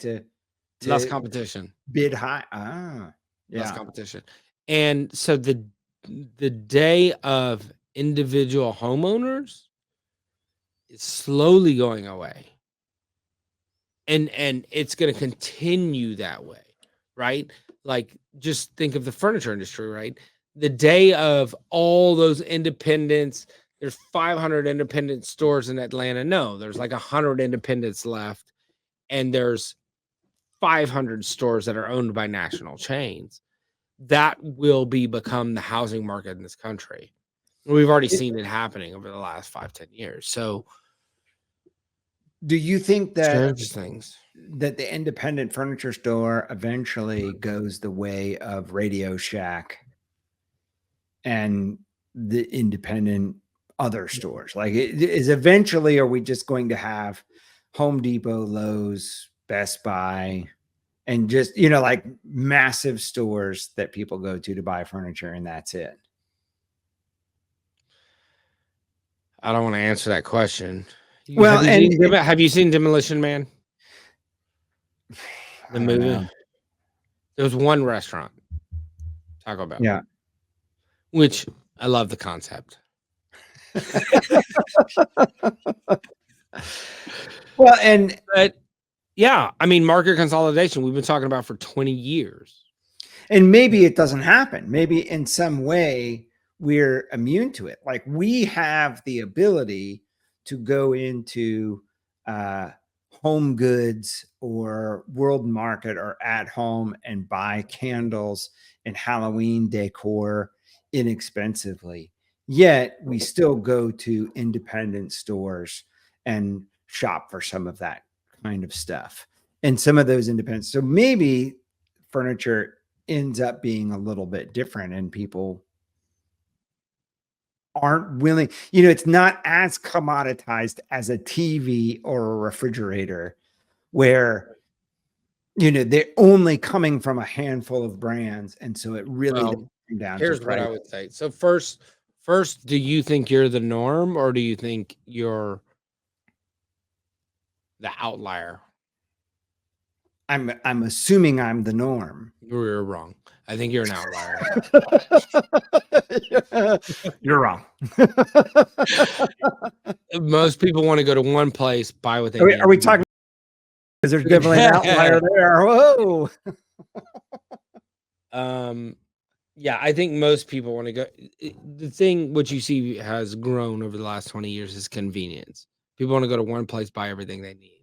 Less to competition. bid high. Ah, Less yeah. competition. And so the day of individual homeowners is slowly going away. And it's going to continue that way, right? Like just think of the furniture industry, right? The day of all those independents, there's 500 independent stores in Atlanta. No, there's like 100 independents left, and there's 500 stores that are owned by national chains. That will become the housing market in this country. We've already seen it happening over the last 5-10 years. So Do you think that changes things. the independent furniture store eventually goes the way of Radio Shack and the independent other stores? Like it is eventually, are we just going to have Home Depot, Lowe's, Best Buy, and just, like massive stores that people go to buy furniture and that's it? I don't want to answer that question. Well, Have you seen Demolition Man? The I don't movie? know. There was one restaurant, Taco Bell. Yeah. Which I love the concept. Well, But yeah, I mean, market consolidation, we've been talking about for 20 years. and maybe it doesn't happen. Maybe in some way we're immune to it. Like we have the ability to go into home goods or world market or at home and buy candles and Halloween decor inexpensively. Yet we still go to independent stores and shop for some of that kind of stuff. And some of those independents. So maybe furniture ends up being a little bit different and people aren't willing, it's not as commoditized as a TV or a refrigerator where, they're only coming from a handful of brands. And so it really does Well, come down to here's what price. I would say. So first, do you think you're the norm, or do you think you're the outlier? I'm assuming I'm the norm. You're wrong. I think you're an outlier. You're wrong. Most people want to go to one place, buy what they Are need. we talking? Because there's definitely an outlier there. Whoa. Yeah, I think most people want to go. The thing what you see has grown over the last 20 years is convenience. People want to go to one place, buy everything they need.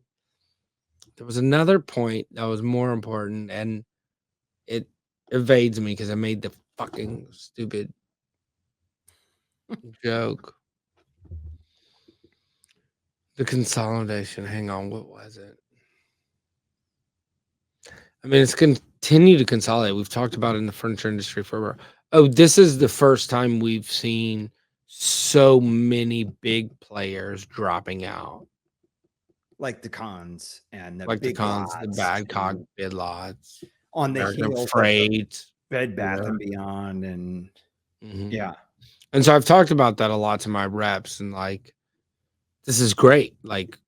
There was another point that was more important, and it evades me because I made the fucking stupid joke. The consolidation. Hang on, what was it? I mean, it's continued to consolidate. We've talked about it in the furniture industry forever. Oh, this is the first time we've seen so many big players dropping out. Like the cons and the Like the big cons, the lots Badcock bid lots, on the American heels of Freight, Bed Bath yeah. and Beyond, and yeah. And so I've talked about that a lot to my reps, and like, this is great. Like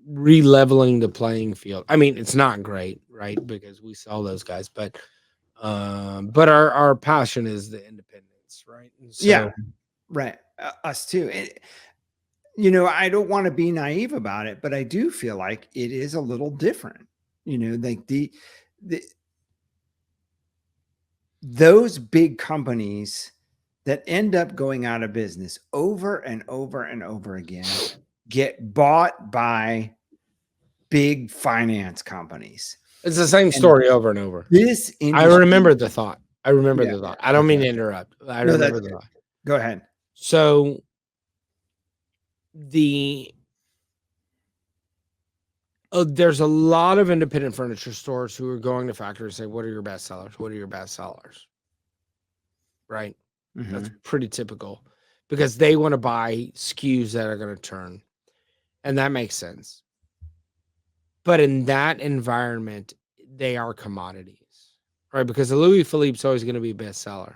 re-leveling the playing field. I mean, it's not great, right? Because we sell those guys, but our passion is the independence, right? And so, Yeah, right. Us too. I don't want to be naive about it, but I do feel like it is a little different. Like the those big companies that end up going out of business over and over and over again get bought by big finance companies. it's the same story over and over. This I industry, rember the thought. I remember Yeah, the thought. I don't mean okay. to interrupt. I No, remember that's the good. thought. Go ahead. So the there's a lot of independent furniture stores who are going to factories and say, what are your best sellers? What are your best sellers? Right. That's pretty typical because they want to buy SKUs that are going to turn. And that makes sense. But in that environment, they are commodities, right? Because the Louis Philippe's always going to be a bestseller.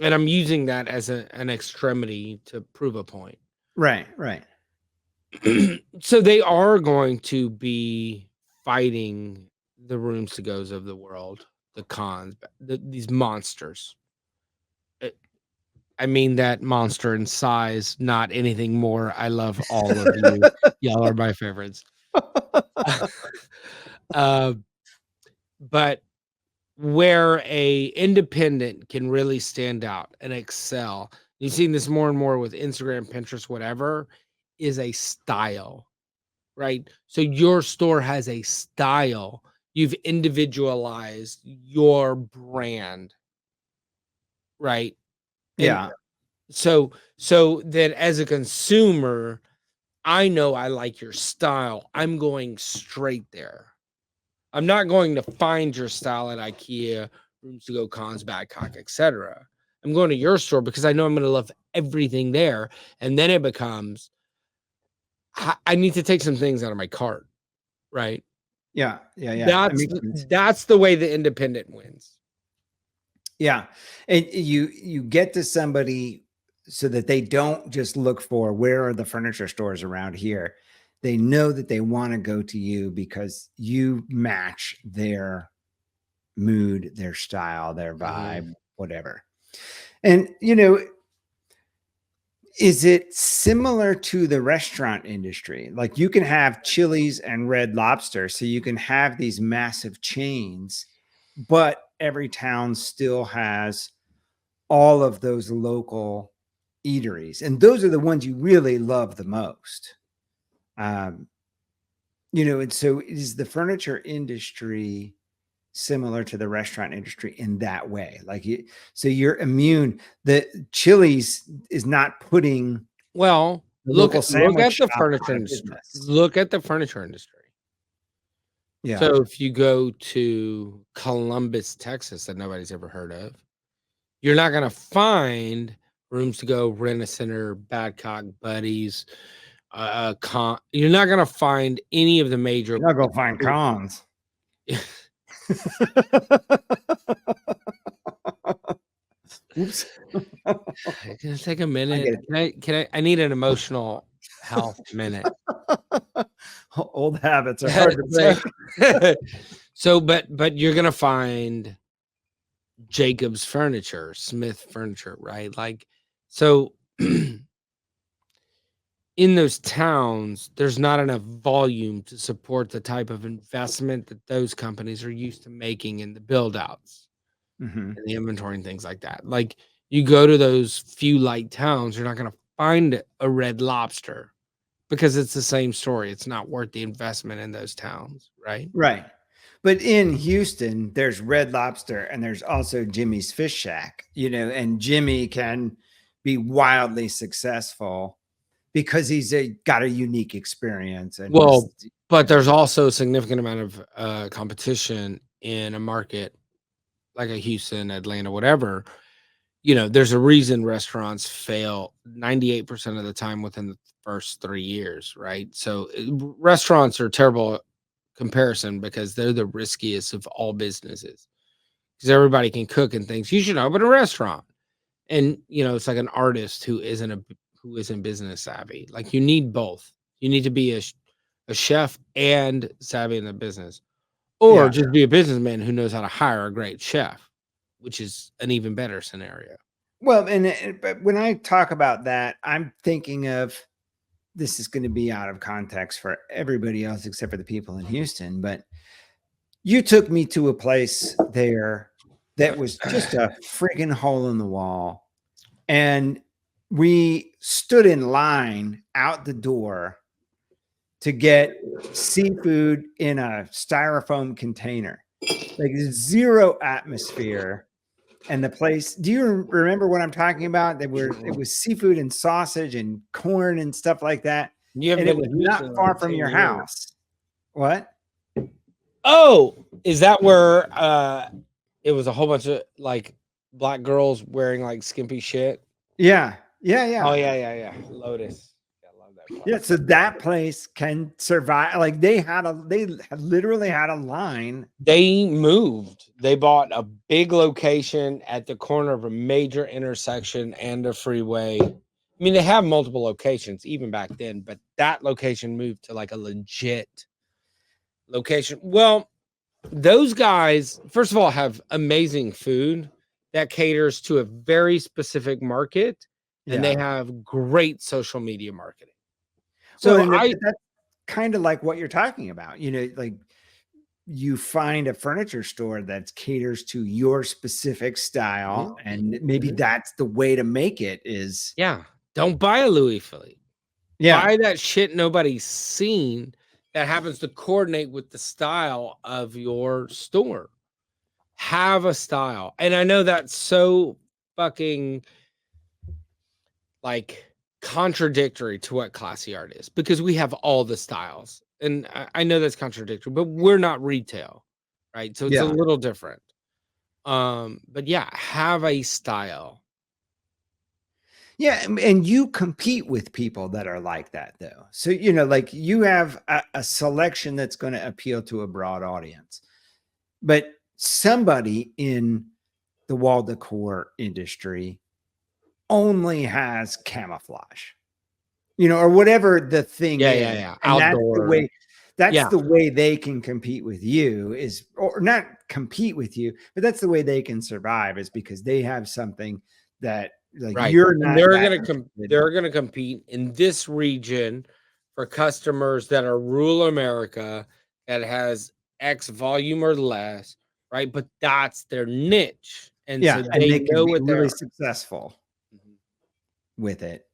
And I'm using that as an extremity to prove a point. Right, right. So they are going to be fighting the rooms to goes of the world, the cons, these monsters. I mean that monster in size, not anything more. I love all of you. Y'all are my favorites. But where a independent can really stand out and excel, you've seen this more and more with Instagram, Pinterest, whatever, is a style, right? So your store has a style. You've individualized your brand, right? Yeah. So that as a consumer, I know I like your style. I'm going straight there. I'm not going to find your style at IKEA, Rooms to Go, Cons, Badcock, etc. I'm going to your store because I know I'm going to love everything there. And then it becomes, I need to take some things out of my cart, right? Yeah. That's the way the independent wins. Yeah. And you get to somebody so that they don't just look for where are the furniture stores around here. They know that they want to go to you because you match their mood, their style, their vibe, whatever. And, is it similar to the restaurant industry? Like you can have Chili's and Red Lobster, so you can have these massive chains, but every town still has all of those local eateries. And those are the ones you really love the most. And so is the furniture industry similar to the restaurant industry in that way? Like so you're immune. The Chili's is not putting look at the furniture industry. Look at the furniture industry. Yeah. So if you go to Columbus, Texas, that nobody's ever heard of, you're not going to find Rooms to Go, Rent-A-Center, Badcock, Buddies. You're not going to find any of the major. You're not going to find Cons. Oops. It's gonna take a minute. I need an emotional health minute. Old habits are hard to break. But you're gonna find Jacob's Furniture, Smith Furniture, right? Like, so in those towns, there's not enough volume to support the type of investment that those companies are used to making in the build outs and the inventory and things like that. Like, you go to those few light towns, you're not going to find a Red Lobster because it's the same story. It's not worth the investment in those towns, right? Right. But in Houston, there's Red Lobster and there's also Jimmy's Fish Shack, and Jimmy can be wildly successful because he's got a unique experience. And but there's also a significant amount of competition in a market like a Houston, Atlanta, whatever. There's a reason restaurants fail 98% of the time within the first 3 years, right? So restaurants are a terrible comparison because they're the riskiest of all businesses because everybody can cook and things. You should open a restaurant, and it's like an artist who isn't business savvy. Like, you need both. You need to be a chef and savvy in the business, or just be a businessman who knows how to hire a great chef, which is an even better scenario. Well, but when I talk about that, I'm thinking of, this is going to be out of context for everybody else except for the people in Houston, but you took me to a place there that was just a freaking hole in the wall. And we stood in line out the door to get seafood in a styrofoam container, like zero atmosphere. And the place, do you remember what I'm talking about? It was seafood and sausage and corn and stuff like that. And it was not far from your house. What? Oh, is that where it was a whole bunch of like black girls wearing like skimpy shit? Yeah. Yeah. Yeah. Oh yeah. Lotus. I love that place. Yeah. So that place can survive. Like they literally had a line. They moved. They bought a big location at the corner of a major intersection and a freeway. I mean, they have multiple locations even back then, but that location moved to like a legit location. Well, those guys, first of all, have amazing food that caters to a very specific market, and they have great social media marketing. So Well, that's kind of like what you're talking about. Like you find a furniture store that caters to your specific style, and maybe that's the way to make it is. Yeah. Don't buy a Louis Philippe. Yeah. Buy that shit nobody's seen that happens to coordinate with the style of your store. Have a style. And I know that's so fucking like contradictory to what classy art is because we have all the styles. And I know that's contradictory, but we're not retail, right? So it's a little different. But yeah, have a style. Yeah, and you compete with people that are like that, though. So, like you have a selection that's going to appeal to a broad audience. But somebody in the wall decor industry only has camouflage, or whatever the thing is. Yeah. And Outdoor. that's the way they can compete with you or not compete with you, but that's the way they can survive is because they have something that like you're not. They're gonna compete in this region for customers that are rural America that has X volume or less, right? But that's their niche, and so they know what they're really successful with it.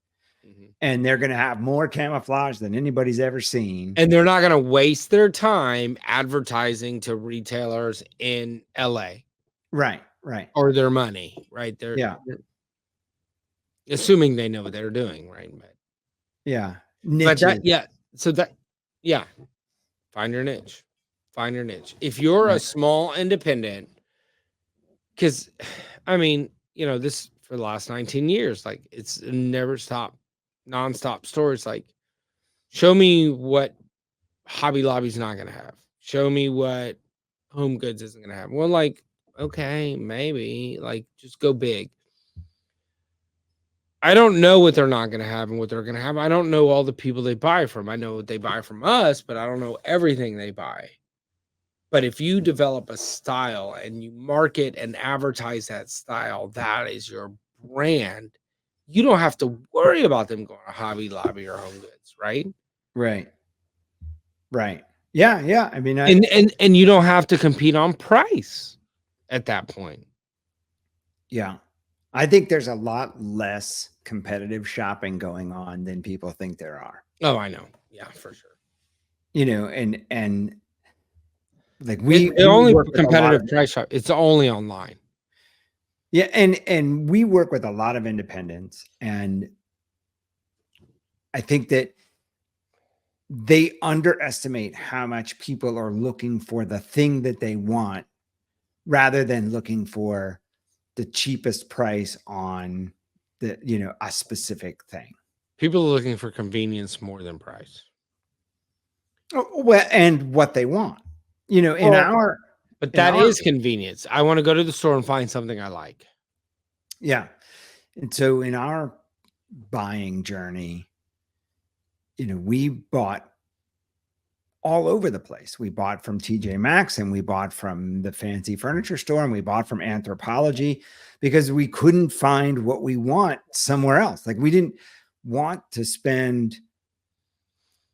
And they're going to have more camouflage than anybody's ever seen. And they're not going to waste their time advertising to retailers in LA. Right. Or their money, right? They're assuming they know what they're doing, right? But, find your niche. If you're a small independent, because I mean, this for the last 19 years, like it's never stopped. Nonstop stories like show me what Hobby Lobby's not going to have. Show me what Home Goods isn't going to have. Well, like, okay, maybe like just go big. I don't know what they're not going to have and what they're going to have. I don't know all the people they buy from. I know what they buy from us, but I don't know everything they buy. But if you develop a style and you market and advertise that style, that is your brand. You don't have to worry about them going to Hobby Lobby or Home Goods, right? Right. Yeah. I mean, and you don't have to compete on price at that point. Yeah. I think there's a lot less competitive shopping going on than people think there are. Oh, I know. Yeah, for sure. And like the only competitive price shop, it's only online. Yeah, and we work with a lot of independents, and I think that they underestimate how much people are looking for the thing that they want rather than looking for the cheapest price on a specific thing. People are looking for convenience more than price. Well, and what they want, but that is convenience. I want to go to the store and find something I like. Yeah. And so in our buying journey, we bought all over the place. We bought from TJ Maxx, and we bought from the fancy furniture store, and we bought from Anthropologie because we couldn't find what we want somewhere else. Like we didn't want to spend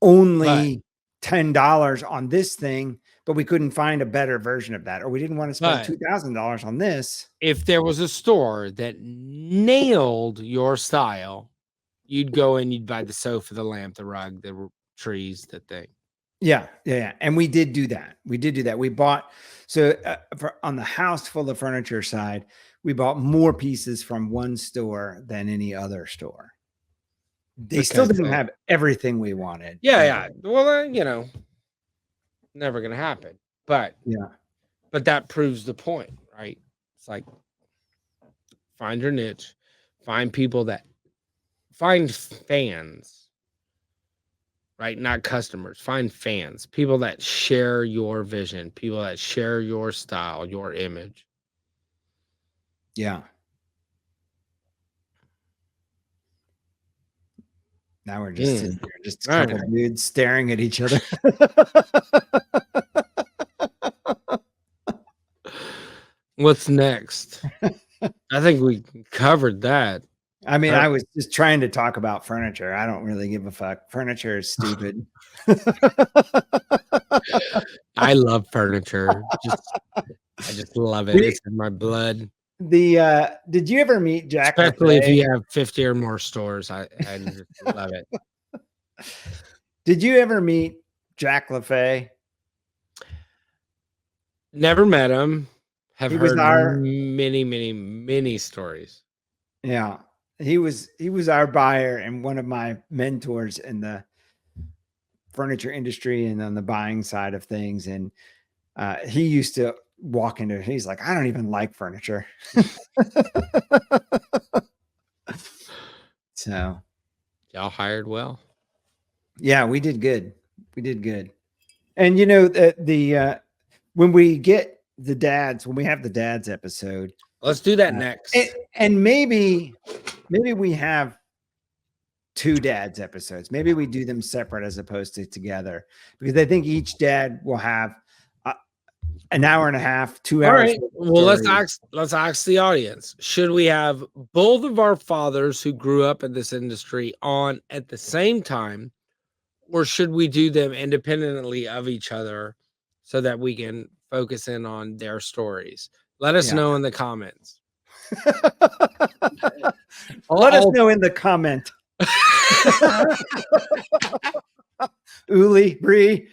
only $10 on this thing, but we couldn't find a better version of that, or we didn't want to spend $2,000 on this. If there was a store that nailed your style, you'd go in, you'd buy the sofa, the lamp, the rug, the trees, the thing. Yeah. And we did do that. We bought, on the house full of furniture side, we bought more pieces from one store than any other store. They still didn't have everything we wanted. Yeah. Well, never going to happen. But that proves the point, right? It's like, find your niche, find fans, right? Not customers, find fans, people that share your vision, people that share your style, your image. Yeah. Now we're just sitting here, just a couple dudes staring at each other. What's next? I think we covered that. I mean, I was just trying to talk about furniture. I don't really give a fuck. Furniture is stupid. I love furniture. I just love it. It's in my blood. Did you ever meet Jack? Especially if you have 50 or more stores. I just love it. Did you ever meet Jack LaFay? Never met him. Have heard many stories. Yeah. He was our buyer and one of my mentors in the furniture industry and on the buying side of things. And he used to walk into it. He's like, I don't even like furniture. So y'all hired well. Yeah, we did good. We did good. And you know, when we get the dads, when we have the dads episode, let's do that next. And maybe we have 2 dads episodes. Maybe we do them separate as opposed to together, because I think each dad will have an hour and a half, 2 hours. All right. Well, let's ask the audience. Should we have both of our fathers who grew up in this industry on at the same time, or should we do them independently of each other so that we can focus in on their stories? Let us know in the comments. Let us know in the comment. Uli, Bree.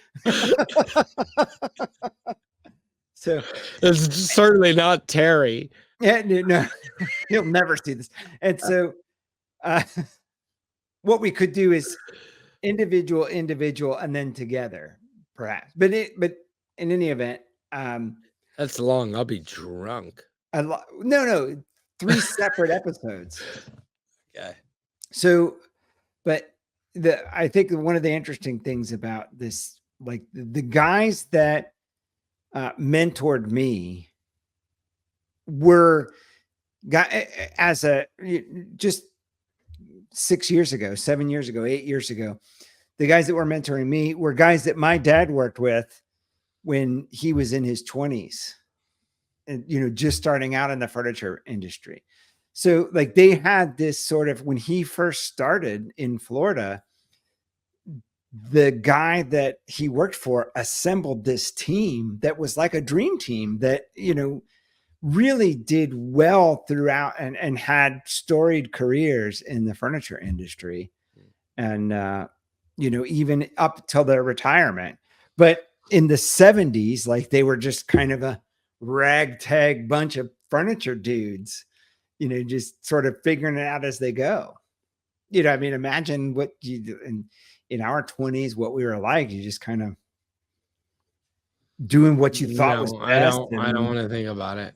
So it's certainly not Terry. Yeah, no, he'll never see this. And so what we could do is individual, and then together, perhaps. But in any event, that's long. I'll be drunk. No, 3 separate episodes. Okay. So, but I think one of the interesting things about this, like the guys that mentored me were just 6 years ago, 7 years ago, 8 years ago. The guys that were mentoring me were guys that my dad worked with when he was in his 20s and, you know, just starting out in the furniture industry. So like they had this sort of, when he first started in Florida, the guy that he worked for assembled this team that was like a dream team that, you know, really did well throughout and had storied careers in the furniture industry. And, you know, even up till their retirement. But in the 70s, like they were just kind of a ragtag bunch of furniture dudes, you know, just sort of figuring it out as they go. You know, I mean, imagine what you do in our 20s, what we were like. You just kind of doing what you thought was best. I don't want to think about it.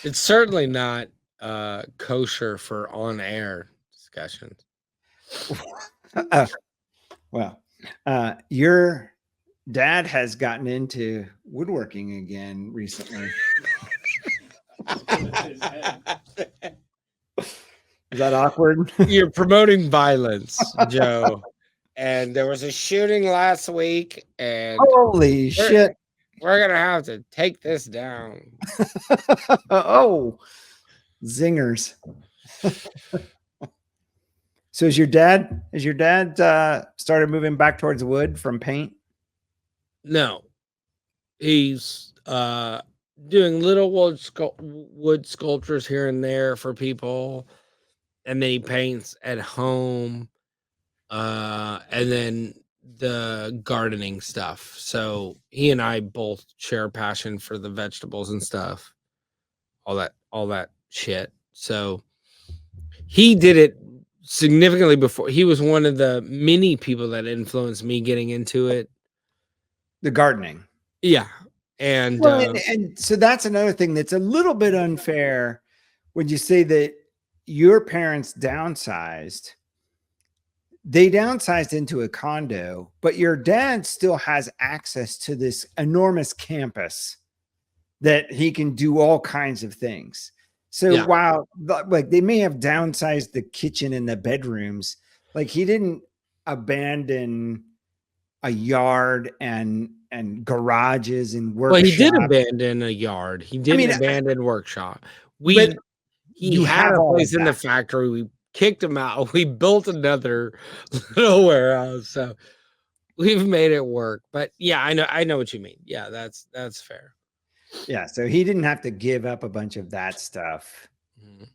It's certainly not kosher for on-air discussions. Well, your dad has gotten into woodworking again recently. Is that awkward? You're promoting violence, Joe. And there was a shooting last week, and holy shit, we're gonna have to take this down. Oh, zingers. So has your dad started moving back towards wood from paint? No, he's doing little wood sculptures here and there for people, and then he paints at home, and then the gardening stuff. So he and I both share a passion for the vegetables and stuff, all that shit. So he did it significantly before. He was one of the many people that influenced me getting into it. The gardening. Yeah. And Well, and so that's another thing that's a little bit unfair when you say that your parents downsized. They downsized into a condo, but your dad still has access to this enormous campus that he can do all kinds of things. So yeah. while like they may have downsized the kitchen and the bedrooms, like he didn't abandon a yard and garages and Well, he did workshops. abandon a yard. He I didn't mean, abandon workshop. but He you had have a all of place in the that. factory. We kicked him out. We built another little warehouse. So we've made it work. But yeah, I know what you mean. Yeah, that's fair. Yeah. So he didn't have to give up a bunch of that stuff. Mhm.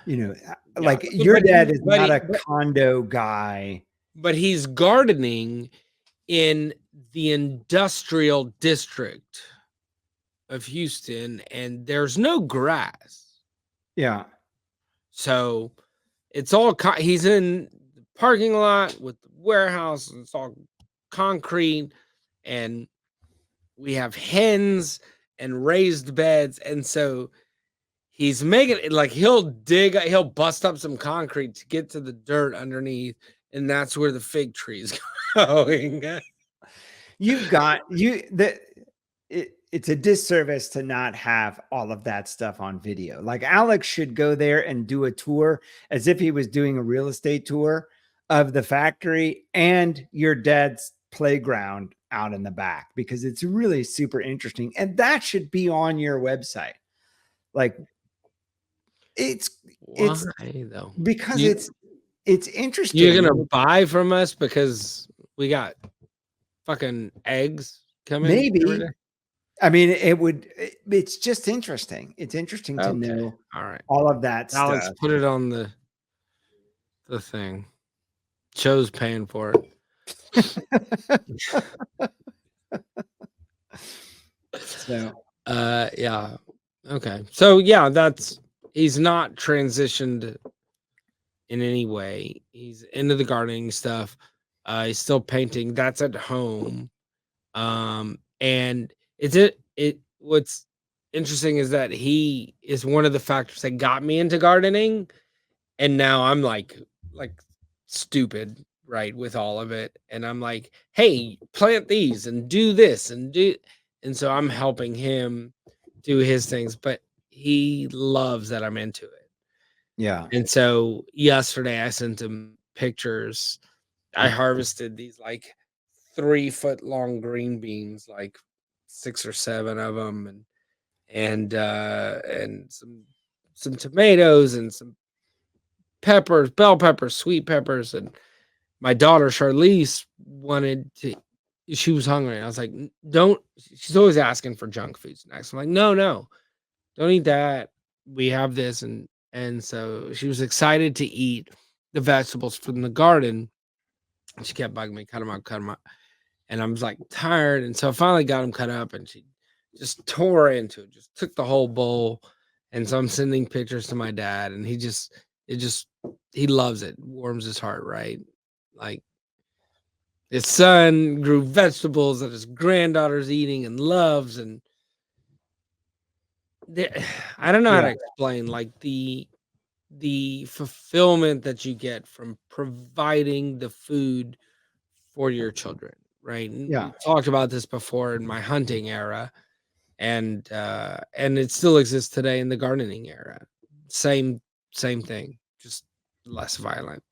You know, Yeah, like your but dad he, is not a condo guy. but he's gardening in the industrial district of Houston, and there's no grass. Yeah. So it's all he's in the parking lot with the warehouse, and it's all concrete, and we have hens and raised beds, and so he's making it like he'll bust up some concrete to get to the dirt underneath, and that's where the fig tree is going. You've got it's a disservice to not have all of that stuff on video. Like Alex should go there and do a tour as if he was doing a real estate tour of the factory and your dad's playground out in the back, because it's really super interesting. And that should be on your website. Like it's Why though? because You, it's you're interesting. gonna buy from us because we got fucking eggs coming every Maybe. day? I mean, it's just interesting. It's interesting to Okay. know All right. all of that Alex, stuff. put it on the thing. Joe's paying for it. So, Yeah. Okay. So yeah, he's not transitioned in any way. He's into the gardening stuff. He's still painting. That's at home. And what's interesting is that he is one of the factors that got me into gardening, and now I'm like stupid, right, with all of it, and I'm like, hey, plant these and do this and so I'm helping him do his things, but he loves that I'm into it. yeah. And so yesterday I sent him pictures. I harvested these like 3-foot long green beans, like 6 or 7 of them, and some tomatoes and some peppers, bell peppers, sweet peppers, and my daughter Charlize wanted to. She was hungry. I was like, "Don't." She's always asking for junk food snacks. I'm like, "No, no, don't eat that. We have this," and so she was excited to eat the vegetables from the garden. And she kept bugging me, cut them up, and I was like tired, and so I finally got them cut up, and she just tore into it, just took the whole bowl, and so I'm sending pictures to my dad, and it just he loves it, warms his heart, right? Like his son grew vegetables that his granddaughter's eating and loves, and I don't know how to Yeah. explain like the fulfillment that you get from providing the food for your children, right? And Yeah. we've talked about this before in my hunting era, and it still exists today in the gardening era. Same thing, just less violent.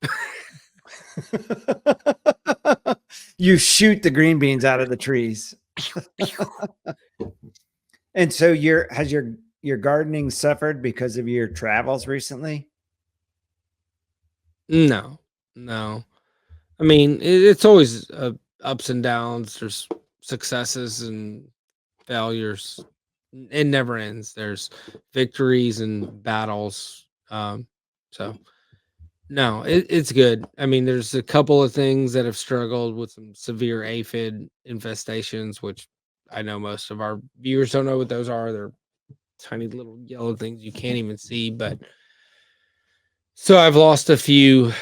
You shoot the green beans out of the trees. And so has your gardening suffered because of your travels recently? No, no. I mean, it's always ups and downs. There's successes and failures. It never ends. There's victories and battles. So no, it's good. I mean, there's a couple of things that have struggled with some severe aphid infestations, which I know most of our viewers don't know what those are. They're tiny little yellow things you can't even see, but So I've lost a few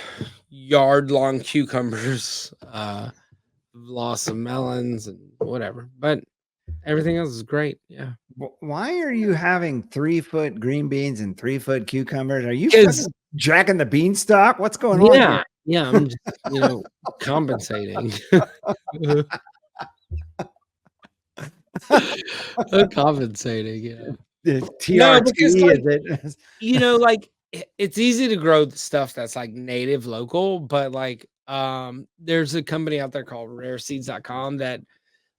yard-long cucumbers. Lost some melons and whatever, but everything else is great. Yeah. Why are you having 3-foot green beans and 3-foot cucumbers? Are you Because fucking jacking the beanstalk? What's going on here? yeah, I'm just compensating. Compensating, yeah. The No, TRT because is it? like it's easy to grow the stuff that's like native local, but like there's a company out there called rareseeds.com that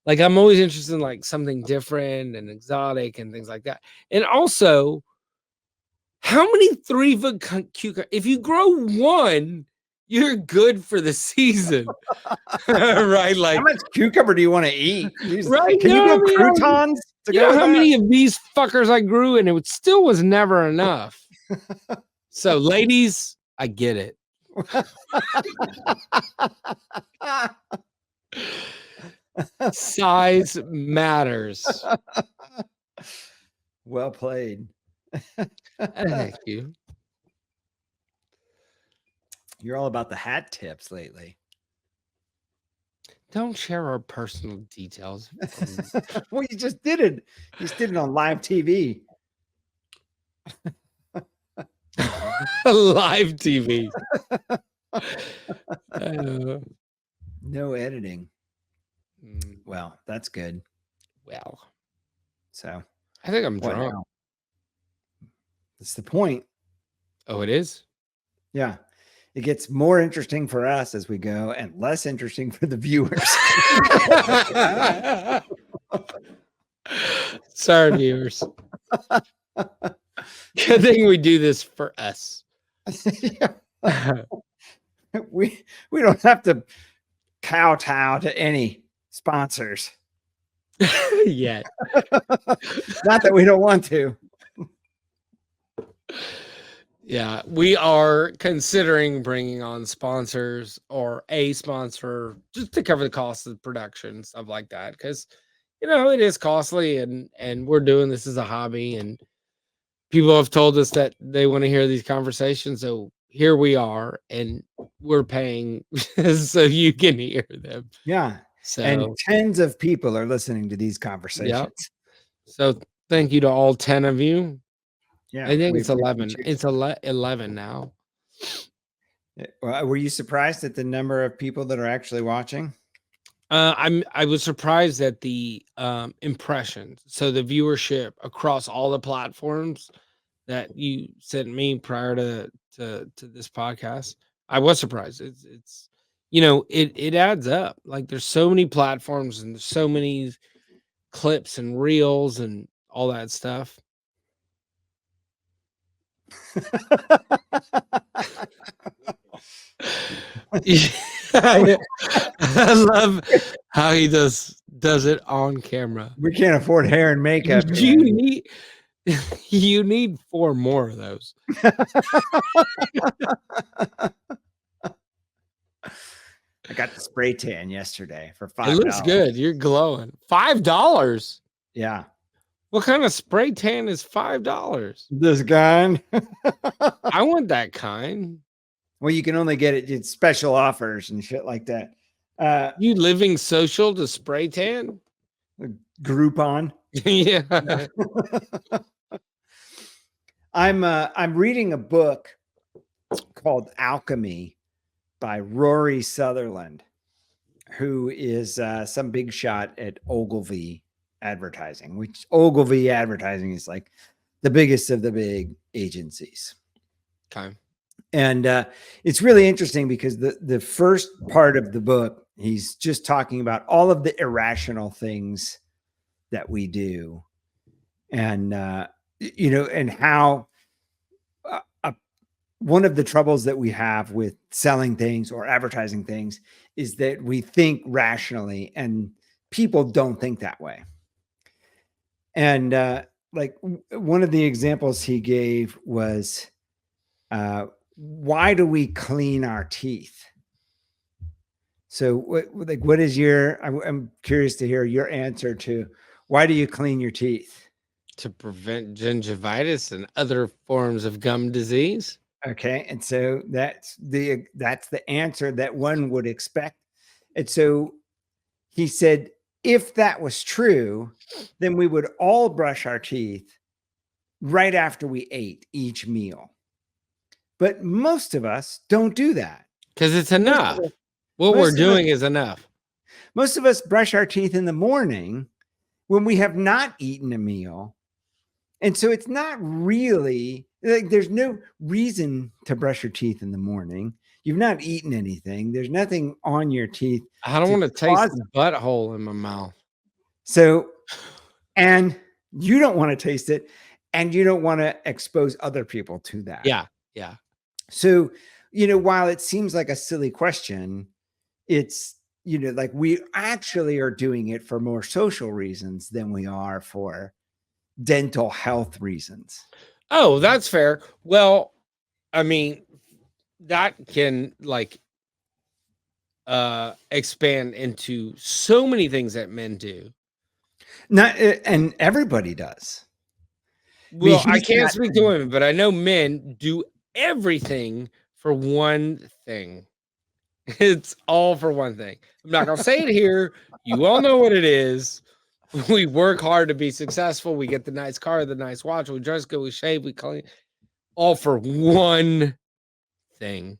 like I'm always interested in like something different and exotic and things like that. And also, how many 3-foot cucumber? If you grow one, you're good for the season, right? How Like, much cucumber do you want to eat? right? Can you go croutons to You go know with how that? many of these fuckers I grew, and it still was never enough. So, ladies, I get it. Size matters. Well played. Thank you. You're all about the hat tips lately. Don't share our personal details. Well, you just did it. You just did it on live TV. Live TV. No editing. Mm, Well, that's good. well, So I think I'm what drunk. now? That's the point. Oh, it is? Yeah. It gets more interesting for us as we go and less interesting for the viewers. Sorry, viewers. Good thing we do this for us. we don't have to kowtow to any sponsors. Yet. Not that we don't want to. Yeah, we are considering bringing on sponsors or a sponsor just to cover the cost of the production, stuff like that. Because it is costly, and we're doing this as a hobby, and people have told us that they want to hear these conversations. So here we are, and we're paying so you can hear them. Yeah. So And tens of people are listening to these conversations. So thank you to all 10 of you. Yeah. I think we it's 11. appreciate you. It's 11 now. Were you surprised at the number of people that are actually watching? I was surprised at the impressions. So the viewership across all the platforms that you sent me prior to this podcast. I was surprised. It's it adds up. Like there's so many platforms and there's so many clips and reels and all that stuff. I love how he does it on camera. We can't afford hair and makeup. You need 4 more of those. I got the spray tan yesterday for $5. It looks good. You're glowing. $5. Yeah. What kind of spray tan is $5? This kind. I want that kind. Well, you can only get it in special offers and shit like that. You living social to spray tan? Groupon. Yeah. I'm reading a book called Alchemy by Rory Sutherland, who is some big shot at Ogilvy Advertising, which Ogilvy Advertising is like the biggest of the big agencies. Okay. And it's really interesting because the first part of the book, he's just talking about all of the irrational things that we do, and and how one of the troubles that we have with selling things or advertising things is that we think rationally, and people don't think that way. And like one of the examples he gave was, why do we clean our teeth? So what is I'm curious to hear your answer to why do you clean your teeth? To prevent gingivitis and other forms of gum disease. Okay. And so that's the answer that one would expect. And so he said, if that was true, then we would all brush our teeth right after we ate each meal. But most of us don't do that. Because it's enough. What most we're of doing is enough. Most of us brush our teeth in the morning when we have not eaten a meal. And so it's not really like there's no reason to brush your teeth in the morning. You've not eaten anything. There's nothing on your teeth. I don't want to taste the butthole in my mouth. So, and you don't want to taste it, and you don't want to expose other people to that. Yeah. Yeah. So, while it seems like a silly question, it's, like we actually are doing it for more social reasons than we are for dental health reasons. Oh, that's fair. Well, I mean, that can expand into so many things that men do. And everybody does. Well, I can't speak to women, but I know men do everything for one thing. It's all for one thing. I'm not gonna say it here. You all know what it is. We work hard to be successful. We get the nice car, the nice watch. We dress good. We shave. We clean. All for one thing,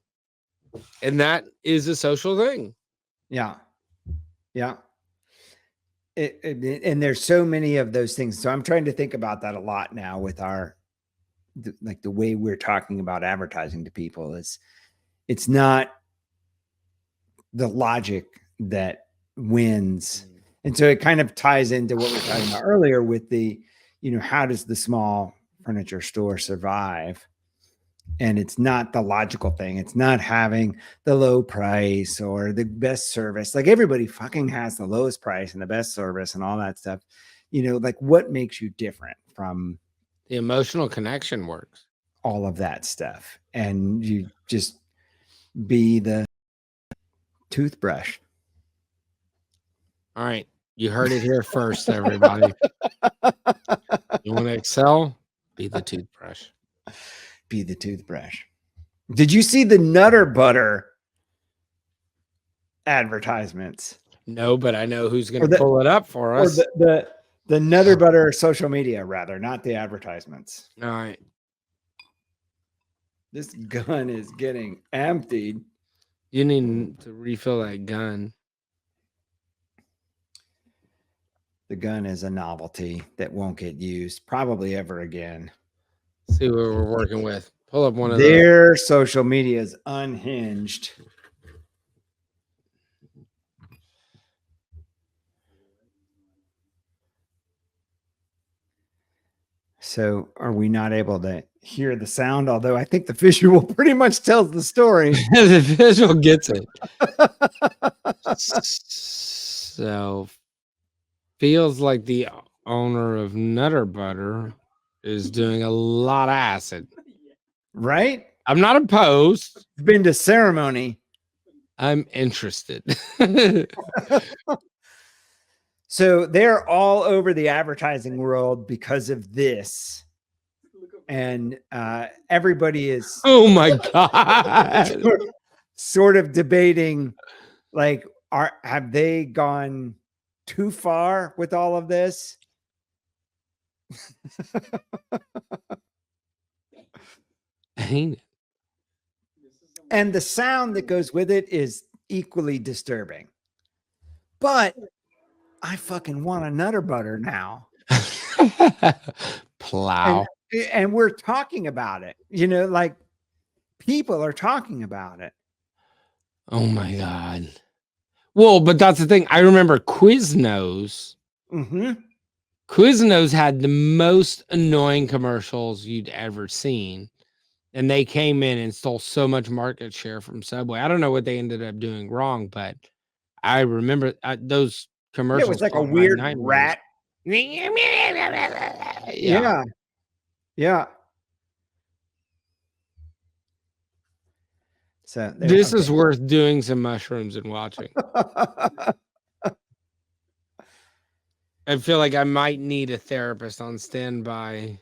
and that is a social thing. Yeah. And there's so many of those things. So I'm trying to think about that a lot now with the way we're talking about advertising to people. It's not the logic that wins. And so it kind of ties into what we were talking about earlier with the, how does the small furniture store survive? And it's not the logical thing. It's not having the low price or the best service. Like everybody fucking has the lowest price and the best service and all that stuff. Like what makes you different from the emotional connection works, all of that stuff. And you just be the toothbrush. All right. You heard it here first, everybody. You want to excel? Be the toothbrush. Be the toothbrush. Did you see the Nutter Butter advertisements? No, but I know who's going to pull it up for us. Or the Nutter Butter social media, rather, not the advertisements. All right. This gun is getting emptied. You need to refill that gun. The gun is a novelty that won't get used probably ever again. See what we're working with. Pull up one of their social media is unhinged. So are we not able to hear the sound? Although I think the visual pretty much tells the story. The visual gets it. So feels like the owner of Nutter Butter is doing a lot of acid. Right? I'm not opposed. It's been to ceremony. I'm interested. So they're all over the advertising world because of this. And everybody is oh my God. sort of debating, like, have they gone too far with all of this? And the sound that goes with it is equally disturbing. But I fucking want a Nutter Butter now. Plow. And we're talking about it. Like people are talking about it. Oh my God. Well, but that's the thing. I remember Quiznos. Mm-hmm. Quiznos had the most annoying commercials you'd ever seen. And they came in and stole so much market share from Subway. I don't know what they ended up doing wrong, but I remember those commercials. It was like a weird rat. Yeah. So this is worth doing some mushrooms and watching. I feel like I might need a therapist on standby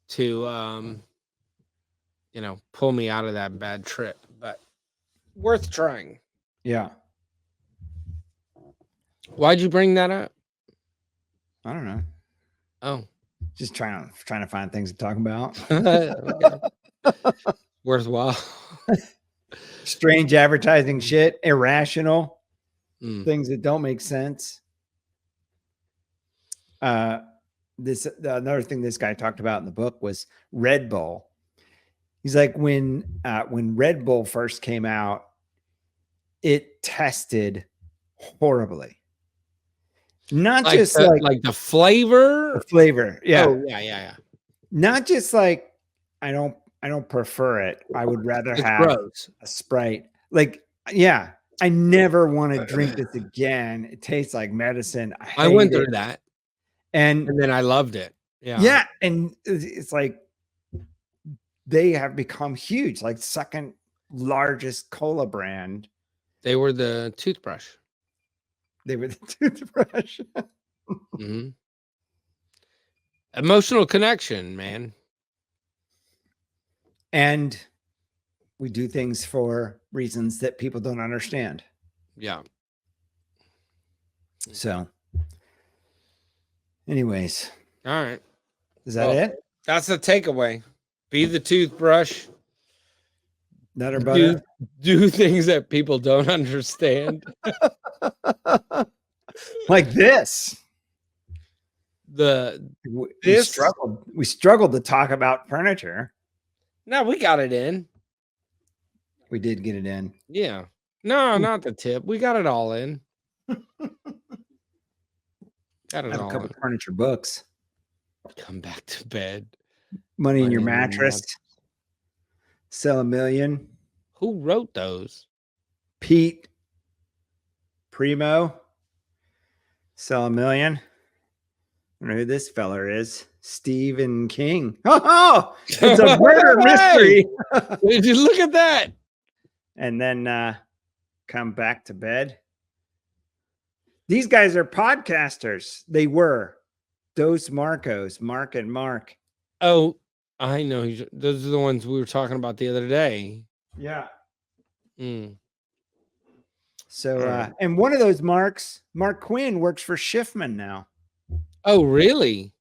to pull me out of that bad trip, but worth trying. Yeah. Why'd you bring that up? I don't know. Oh, Just trying to find things to talk about. okay. Worthwhile. Strange advertising shit, irrational Mm. things that don't make sense. Another thing this guy talked about in the book was Red Bull. He's like, when Red Bull first came out, it tested horribly. Not Like just like the flavor. the flavor. Yeah. Oh, yeah. Not just like I don't prefer it. I would rather It's have gross. a Sprite. Like, yeah, I never want to drink this again. It tastes like medicine. I went hate through it. that, And and then I loved it. yeah, and it's like they have become huge, like second largest cola brand. They were the toothbrush. They were the toothbrush. Mm-hmm. Emotional connection, man. And we do things for reasons that people don't understand. Yeah. So, anyways, All right. is that it? That's the takeaway. Be the toothbrush. Nutter butter. Do things that people don't understand. Like this. We struggled to talk about furniture. No, we got it in. We did get it in. Yeah. No, not the tip. We got it all in. Got I it have a all couple in. furniture books. Come back to bed. Money in Your Mattress. Sell a Million. Who wrote those? Pete Primo. Sell a Million. I don't know who this feller is. Stephen King. Oh, it's a murder mystery. Did you look at that? And then Come Back to Bed. These guys are podcasters. They were. Dos Marcos, Mark and Mark. Oh, I know. Those are the ones we were talking about the other day. Yeah. Mm. So, and one of those Marks, Mark Quinn, works for Schiffman now. Oh, really?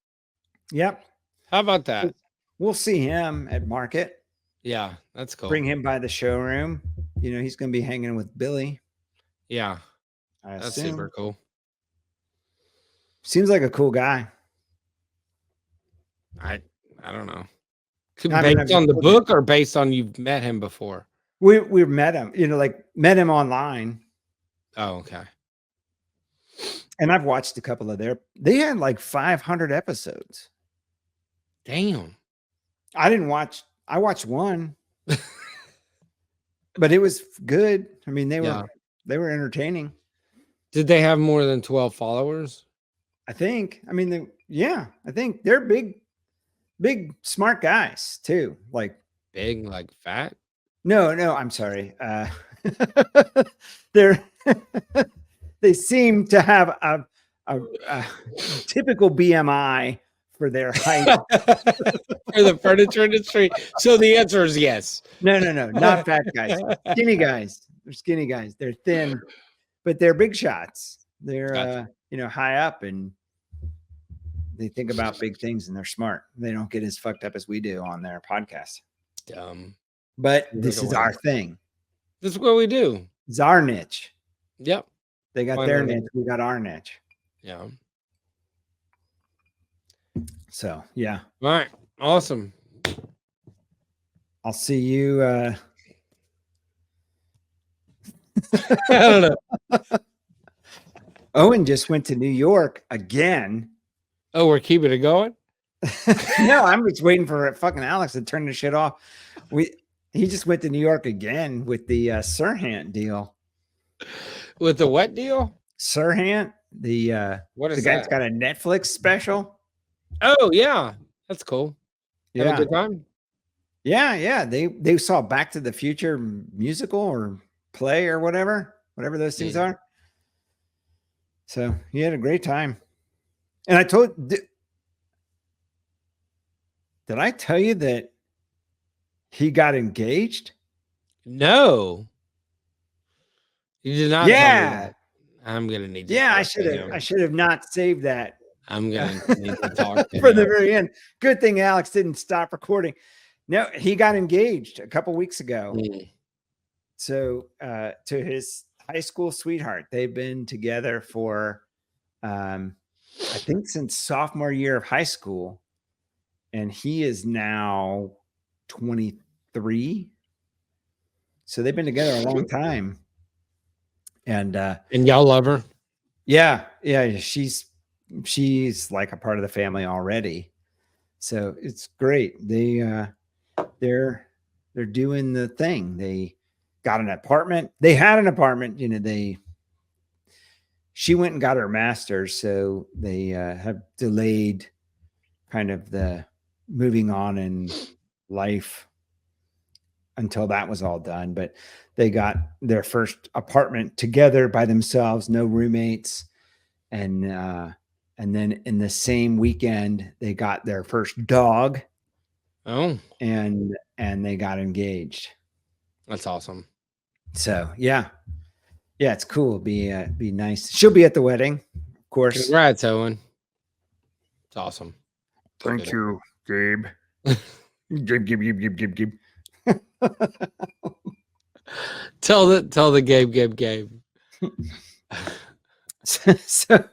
Yep. How about that? We'll see him at Market. Yeah, that's cool. Bring him by the showroom. He's going to be hanging with Billy. Yeah. That's super cool. Seems like a cool guy. I don't know. Based on the book or based on you've met him before? We met him, met him online. Oh, okay. And I've watched a couple of they had like 500 episodes. Damn. I watched one, but it was good. I mean, they were entertaining. Did they have more than 12 followers? I think. I mean, I think they're big, smart guys too. Like big, like fat? No, I'm sorry. They seem to have a typical BMI for their height. For the furniture industry. So the answer is yes. No, not fat guys. Skinny guys. They're skinny guys. They're thin, but they're big shots. They're high up and they think about big things and they're smart. They don't get as fucked up as we do on their podcast. Dumb. But this is our thing. This is what we do. It's our niche. Yep. They got their niche. We got our niche. Yeah. So, yeah. All right. Awesome. I'll see you. I don't know. Owen just went to New York again. Oh, we're keeping it going? No, I'm just waiting for fucking Alex to turn the shit off. He just went to New York again with the Sirhant deal. With the what deal? Sirhant, what is the guy's got a Netflix special. Oh yeah, that's cool. Yeah, have a good time. Yeah. They saw Back to the Future musical or play or whatever those things are. So he had a great time. And I did I tell you that He got engaged? No, you did not tell me Yeah. that. I'm gonna need to Yeah, talk to I him. should have not saved that I'm gonna need to talk to for the him. very end. Good thing Alex didn't stop recording. No, he got engaged a couple weeks ago. So to his high school sweetheart. They've been together for I think since sophomore year of high school. And he is now 23. So they've been together a long time. And y'all love her? yeah, she's like a part of the family already. So it's great. They're doing the thing. They got an apartment. They had an apartment, she went and got her master's, so they have delayed kind of the moving on in life until that was all done. But they got their first apartment together by themselves, no roommates. And then in the same weekend, they got their first dog. Oh, and they got engaged. that's awesome. So yeah, it's cool. Be nice. She'll be at the wedding, of course. Congrats, Owen. It's awesome. Thank you, Gabe. Gabe. Tell the Gabe. So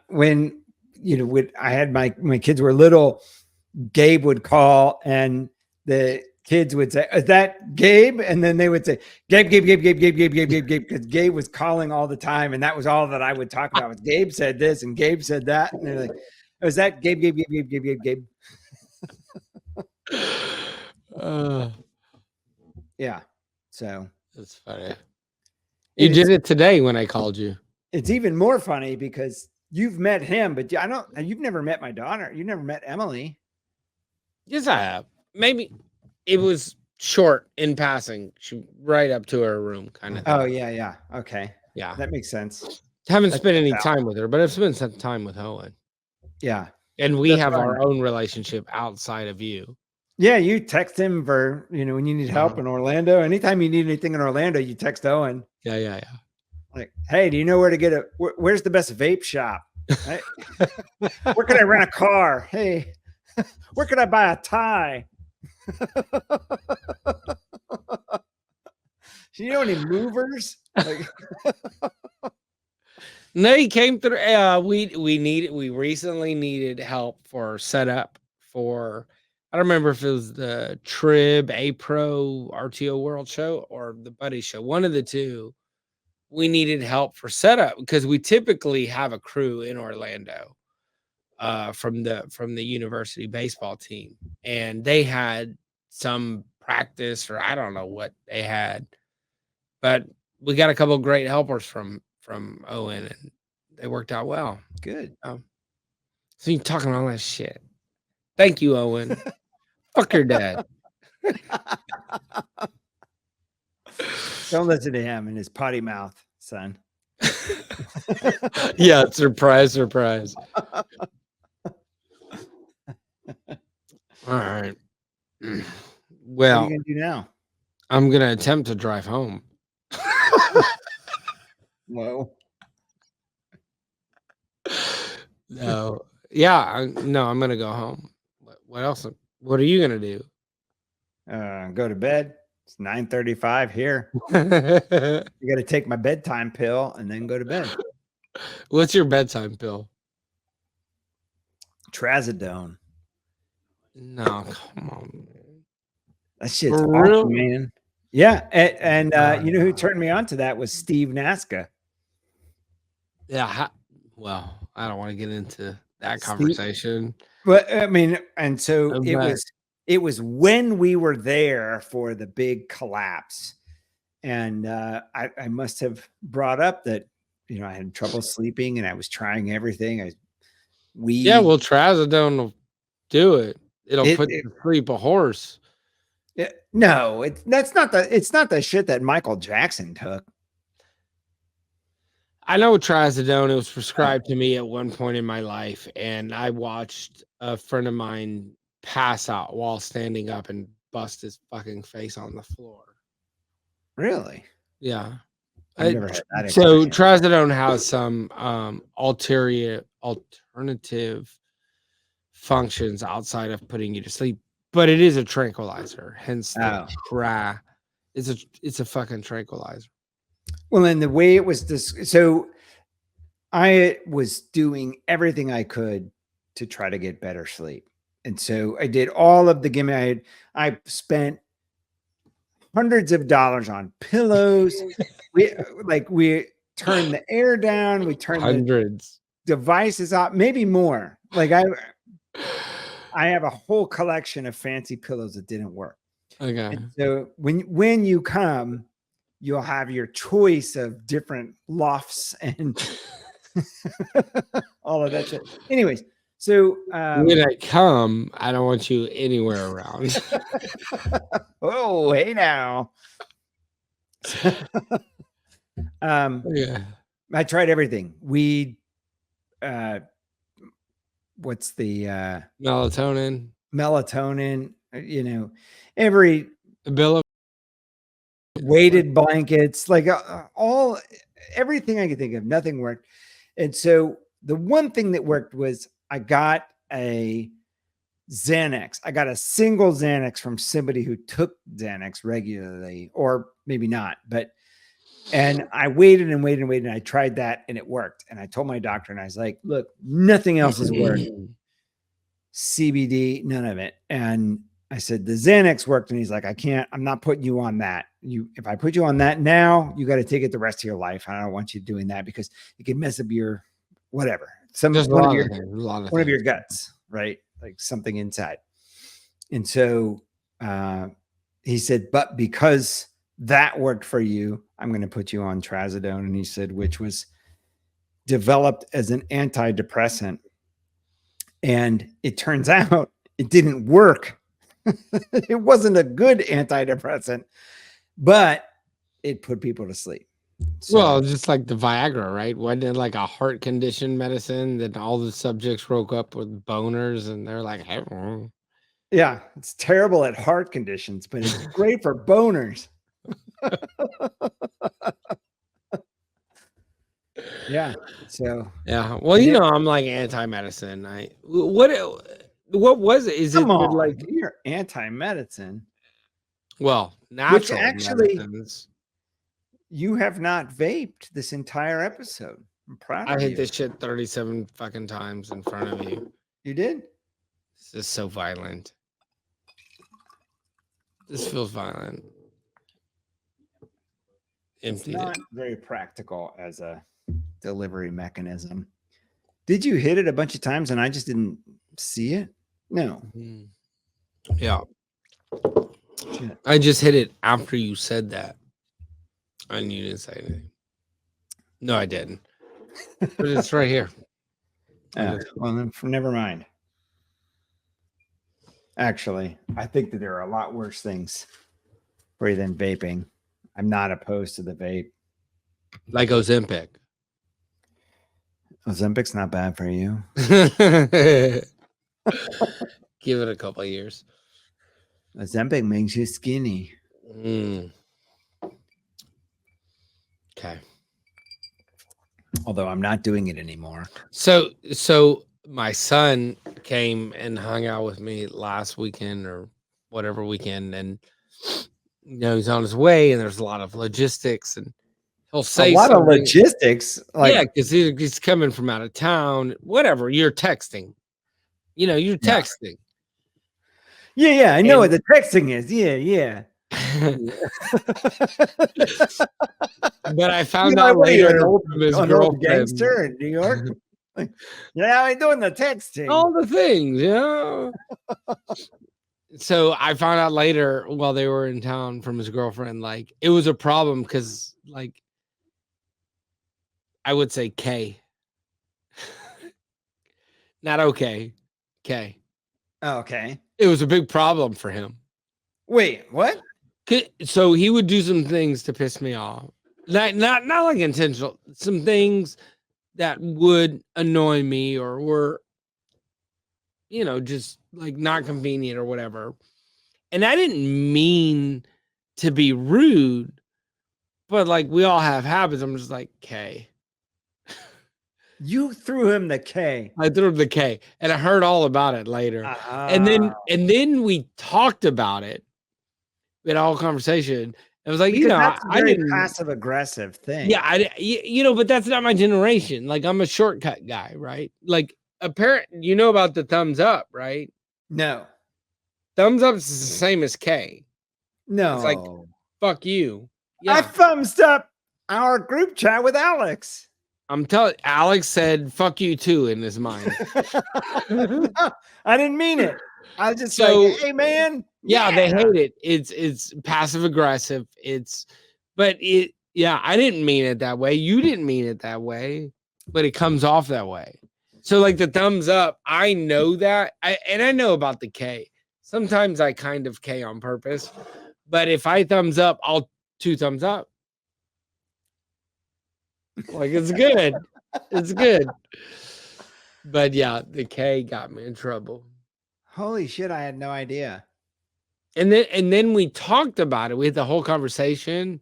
when I had my kids were little, Gabe would call and the kids would say, "Is that Gabe?" And then they would say, Gabe, because Gabe was calling all the time. And that was all that I would talk about was Gabe said this and Gabe said that. And they're like, "Is that Gabe? Gabe." Yeah. So that's funny. You did it today when I called you. It's even more funny because you've met him, but you've never met my daughter. You've never met Emily. Yes, I have. Maybe it was short in passing. She right up to her room kind of thing. Oh, yeah. Okay. Yeah. That makes sense. Haven't spent any time with her, but I've spent some time with Owen. Yeah. And we have our own relationship outside of you. Yeah, you text him for, when you need help in Orlando. Anytime you need anything in Orlando, you text Owen. Yeah. Like, hey, do you know where to get where's the best vape shop? Right? Where can I rent a car? Hey, where can I buy a tie? You know any movers? Like, no, he came through. We recently needed help for setup for. I don't remember if it was the Trib A Pro RTO World Show or the Buddy Show. One of the two. We needed help for setup because we typically have a crew in Orlando from the university baseball team, and they had some practice or I don't know what they had, but we got a couple of great helpers from Owen, and they worked out well. Good. So you're talking all that shit. Thank you, Owen. Fuck your dad. Don't listen to him and his potty mouth, son. Yeah, surprise. All right. Well, what are you gonna do now? I'm gonna attempt to drive home. Whoa. No. Yeah, I'm gonna go home. What else? What are you gonna do? Go to bed. It's 9:35 here. You got to take my bedtime pill and then go to bed. What's your bedtime pill? Trazodone. No, come on, man. That shit's awesome, man. Yeah, and you know who turned me on to that was Steve Nasca. Yeah, well, I don't want to get into that conversation. But I mean, and so it was when we were there for the big collapse, and I must have brought up that I had trouble sleeping and I was trying everything. Well, Trazodone will do it. It'll put to sleep a horse. No, it's not the shit that Michael Jackson took. I know Trazodone. It was prescribed to me at one point in my life, and I watched a friend of mine pass out while standing up and bust his fucking face on the floor. Really? Yeah. I've never had that So experience. trazodone has some alternative functions outside of putting you to sleep, but it is a tranquilizer. Hence the it's a fucking tranquilizer. Well, and the way it was so I was doing everything I could to try to get better sleep. And so I did all of the gimmick. I spent hundreds of dollars on pillows. we turned the air down. We turned Hundreds. the devices up, maybe more. Like I have a whole collection of fancy pillows that didn't work. Okay. And so when you come, you'll have your choice of different lofts and all of that shit. Anyways, so when I come, I don't want you anywhere around. oh, hey now. Yeah. I tried everything. Weed, what's the Melatonin, you know, every a bill of weighted blankets, like everything I could think of, nothing worked. And so the one thing that worked was I got a Xanax. I got a single Xanax from somebody who took Xanax regularly, or maybe not, and I waited and waited and waited. And I tried that and it worked. And I told my doctor and I was like, look, nothing else has worked. CBD, none of it. And I said, the Xanax worked. And he's like, I'm not putting you on that. If I put you on that now, you got to take it the rest of your life. I don't want you doing that because it can mess up your whatever. One of your guts, right? Like something inside. And so he said, but because that worked for you, I'm going to put you on trazodone. And he said, which was developed as an antidepressant. And it turns out it didn't work. It wasn't a good antidepressant, but it put people to sleep. So, well, just like the Viagra, right? Wasn't it like a heart condition medicine that all the subjects woke up with boners and they're like, hey. Yeah, it's terrible at heart conditions, but it's great for boners. Yeah. So yeah. Well, you know, I'm like anti-medicine. What was it? Is Come it on, like you're anti-medicine? Well, natural actually, medicines. You have not vaped this entire episode. I'm proud of you. I hit this shit 37 fucking times in front of you. You did? This is so violent. This feels violent. It's not very practical as a delivery mechanism. Did you hit it a bunch of times and I just didn't see it? No. Yeah. Shit. I just hit it after you said that. And you didn't say anything. No, I didn't. But it's right here. Well, then never mind. Actually, I think that there are a lot worse things for you than vaping. I'm not opposed to the vape. Like Ozempic. Ozempic's not bad for you. Give it a couple of years. Ozempic makes you skinny. Okay. Although I'm not doing it anymore. So my son came and hung out with me last weekend or whatever weekend, and you know he's on his way, and there's a lot of logistics, and he'll say a lot of logistics. Like, yeah, because he's coming from out of town. Whatever, you're texting. You know, you're texting. Yeah, I know what the texting is. Yeah. But I found out later from his girlfriend, gangster in New York. Yeah, I'm doing the texting. All the things, yeah. So I found out later while they were in town from his girlfriend, like it was a problem because, like, I would say K, not okay, K. Oh, okay. It was a big problem for him. Wait, what? So he would do some things to piss me off. Not like intentional. Some things that would annoy me or were, you know, just like not convenient or whatever. And I didn't mean to be rude, but like we all have habits. I'm just like, K. You threw him the K. I threw him the K, and I heard all about it later. And then we talked about it. We had a whole conversation. It was like, because that's a I very didn't passive aggressive thing. Yeah, but that's not my generation. Like I'm a shortcut guy, right? Like about the thumbs up, right? No. Thumbs up is the same as K. No. It's like, fuck you. Yeah. I thumbs up our group chat with Alex. I'm telling Alex said fuck you too in his mind. No, I didn't mean it. I was just like, hey man. Yeah, they hate it. It's passive aggressive. I didn't mean it that way. You didn't mean it that way, but it comes off that way. So like the thumbs up, I know that. I know about the K. Sometimes I kind of K on purpose, but if I thumbs up, I'll 2 thumbs up. Like it's good. It's good. But yeah, the K got me in trouble. Holy shit, I had no idea. And then we talked about it. We had the whole conversation,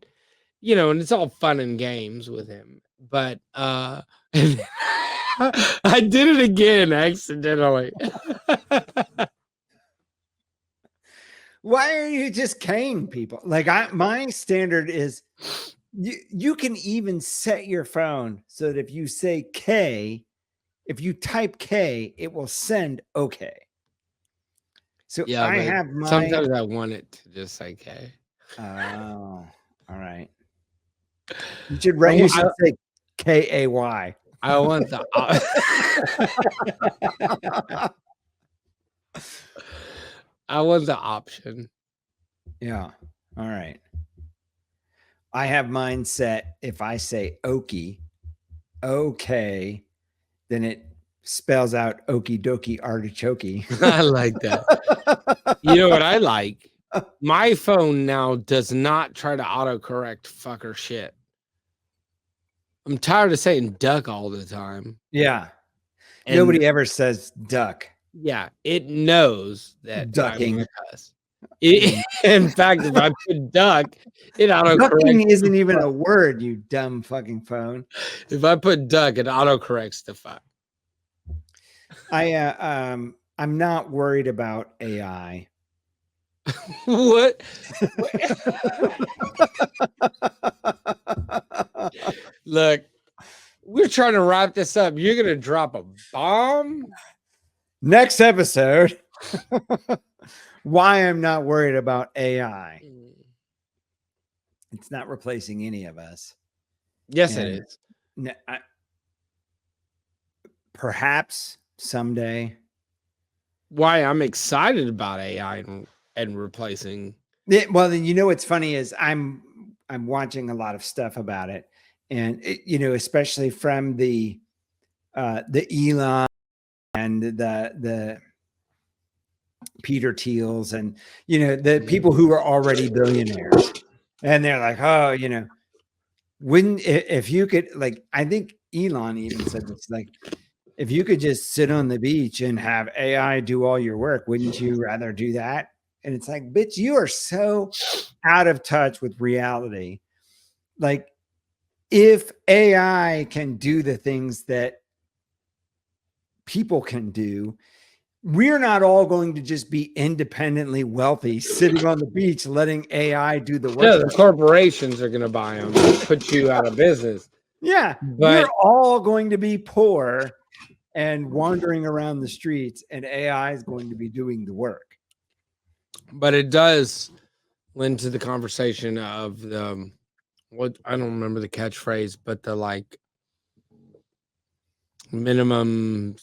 and it's all fun and games with him. But I did it again accidentally. Why are you just K-ing people? Like my standard is you can even set your phone so that if you say K, if you type K, it will send okay. So yeah, I have my. Sometimes I want it to just say K. Oh, all right. You should write. You should say K-A-Y. I want the. I want the option. Yeah. All right. I have mine set. If I say okie, okay, then it spells out okie dokie artichoke. I like that. You know what I like? My phone now does not try to autocorrect fucker shit. I'm tired of saying duck all the time. Yeah. And nobody ever says duck. Yeah. It knows that ducking. In fact, if I put duck, it autocorrects. Ducking isn't even a word, you dumb fucking phone. If I put duck, it autocorrects the fuck. I'm not worried about AI. What? Look, we're trying to wrap this up. You're gonna drop a bomb next episode. Why I'm not worried about AI. It's not replacing any of us. Yes, it is. Perhaps someday. Why I'm excited about AI and replacing. Well, then what's funny is I'm watching a lot of stuff about it, and especially from the Elon and the Peter Thiels and the people who are already billionaires, and they're like, oh, if you could, like, I think Elon even said this, like, if you could just sit on the beach and have AI do all your work, wouldn't you rather do that? And it's like, bitch, you are so out of touch with reality. Like, if AI can do the things that people can do, we're not all going to just be independently wealthy, sitting on the beach, letting AI do the work. Yeah, the corporations are going to buy them, put you out of business. Yeah, but we're all going to be poor and wandering around the streets, and AI is going to be doing the work. But it does lend to the conversation of the what I don't remember the catchphrase, but the like minimum.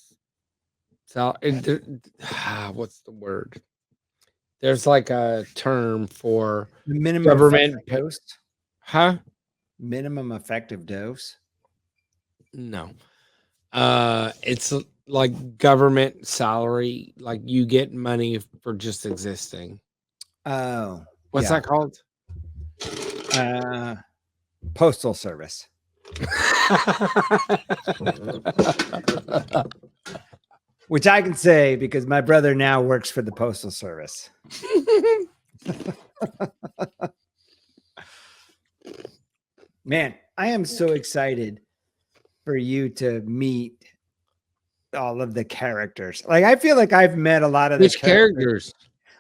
What's the word? There's like a term for the minimum government dose. Huh? Minimum effective dose? No. It's like government salary, like you get money for just existing. Oh. What's that called? Postal service. Which I can say because my brother now works for the Postal Service. Man, I am so excited for you to meet all of the characters. Like, I feel like I've met a lot of the Which characters?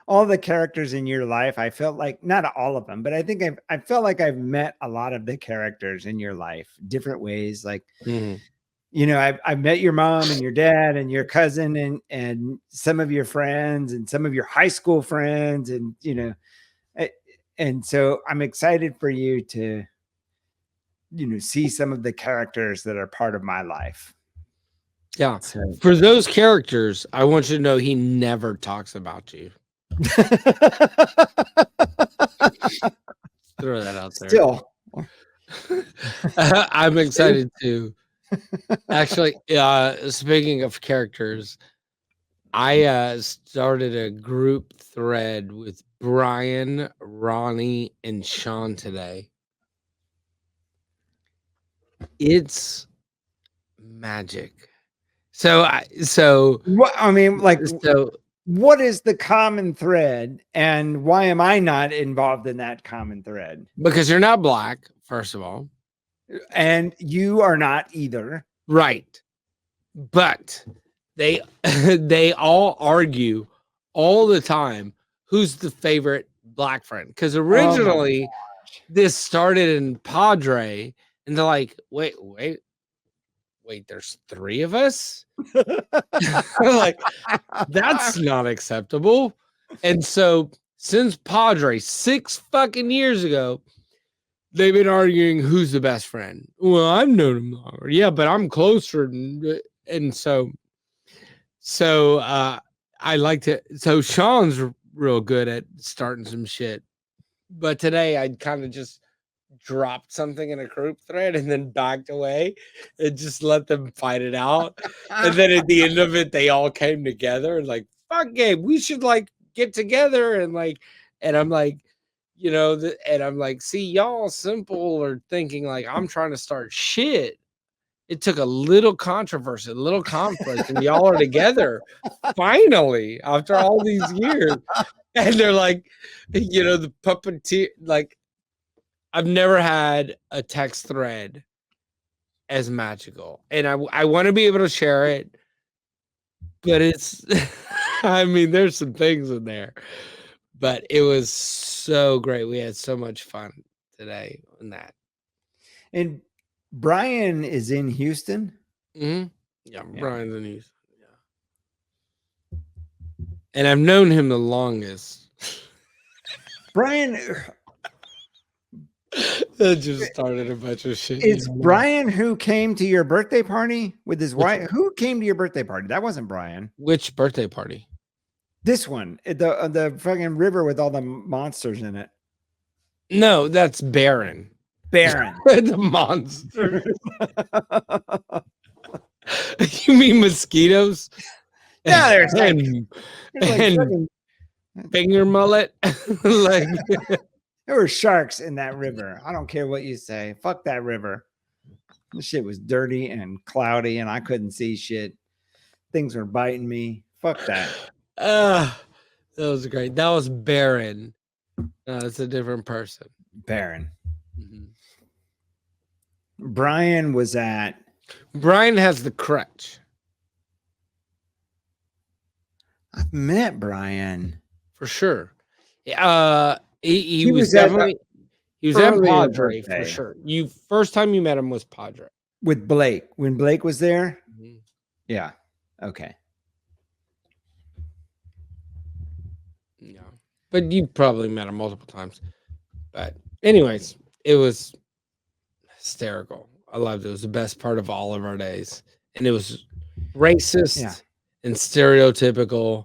all the characters in your life. I felt like not all of them, but I think I felt like I've met a lot of the characters in your life, different ways. Like, you know, I've met your mom and your dad and your cousin and some of your friends and some of your high school friends. And, you know, and so I'm excited for you to, you know, see some of the characters that are part of my life. Yeah. So. For those characters, I want you to know he never talks about you. Throw that out there. Still. I'm excited too. Actually, speaking of characters, I started a group thread with Brian, Ronnie, and Sean today. It's magic. So What I mean, like, so what is the common thread, and why am I not involved in that common thread? because you're not black, first of all, and you are not either, right? But they they all argue all the time who's the favorite black friend, because originally this started in Padre, and they're like, wait, there's 3 of us. Like, that's not acceptable. And so since Padre 6 fucking years ago, they've been arguing who's the best friend. Well, I've known him longer. Yeah, but I'm closer. And so I like to. So Sean's real good at starting some shit. But today I kind of just dropped something in a group thread and then backed away and just let them fight it out. And then at the end of it, they all came together and like, fuck it, we should like get together and like, and I'm like, you know, and I'm like, see, y'all simple are thinking like I'm trying to start shit. It took a little controversy, a little conflict, and y'all are together finally after all these years. And they're like, you know, the puppeteer, like, I've never had a text thread as magical, and I want to be able to share it, but it's, I mean, there's some things in there, but it was so great. We had so much fun today on that. And Brian is in Houston. Yeah, Brian's in Houston. Yeah, and I've known him the longest. Brian. That just started a bunch of shit. It's Brian who came to your birthday party with his wife. Who came to your birthday party? That wasn't Brian. Which birthday party? This one, the fucking river with all the monsters in it. No, that's Baron. The monster. You mean mosquitoes? Yeah, there's like finger mullet. Like, there were sharks in that river. I don't care what you say. Fuck that river. This shit was dirty and cloudy, and I couldn't see shit. Things were biting me. Fuck that. That was great. That was Baron. It's a different person. Baron. Brian was at. Brian has the crutch. I've met Brian for sure. He was definitely he was at Padre for sure. First time you met him was Padre with Blake when Blake was there. Yeah. Okay. Yeah, but you probably met him multiple times. But anyways, it was hysterical. I loved it. It was the best part of all of our days, and it was racist and stereotypical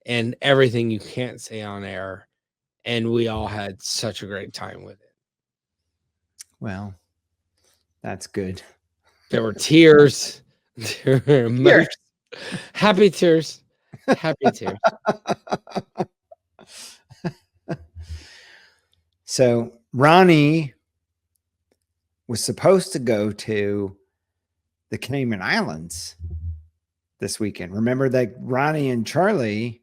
and everything you can't say on air. And we all had such a great time with it. Well, that's good. There were tears. There were tears. Happy tears. Happy tears. So Ronnie was supposed to go to the Cayman Islands this weekend. Remember that Ronnie and Charlie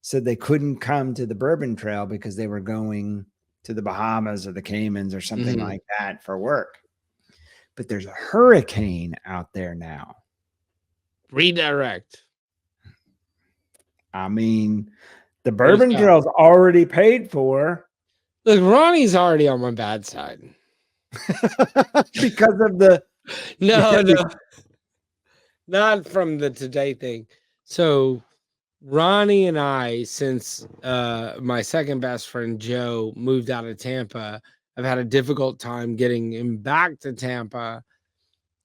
said they couldn't come to the Bourbon Trail because they were going to the Bahamas or the Caymans or something like that for work. But there's a hurricane out there now. Redirect. I mean, the Bourbon Trail's already paid for. Look, Ronnie's already on my bad side. Because of the... No. Not from the today thing. So Ronnie and I, since my second best friend Joe moved out of Tampa, I've had a difficult time getting him back to Tampa.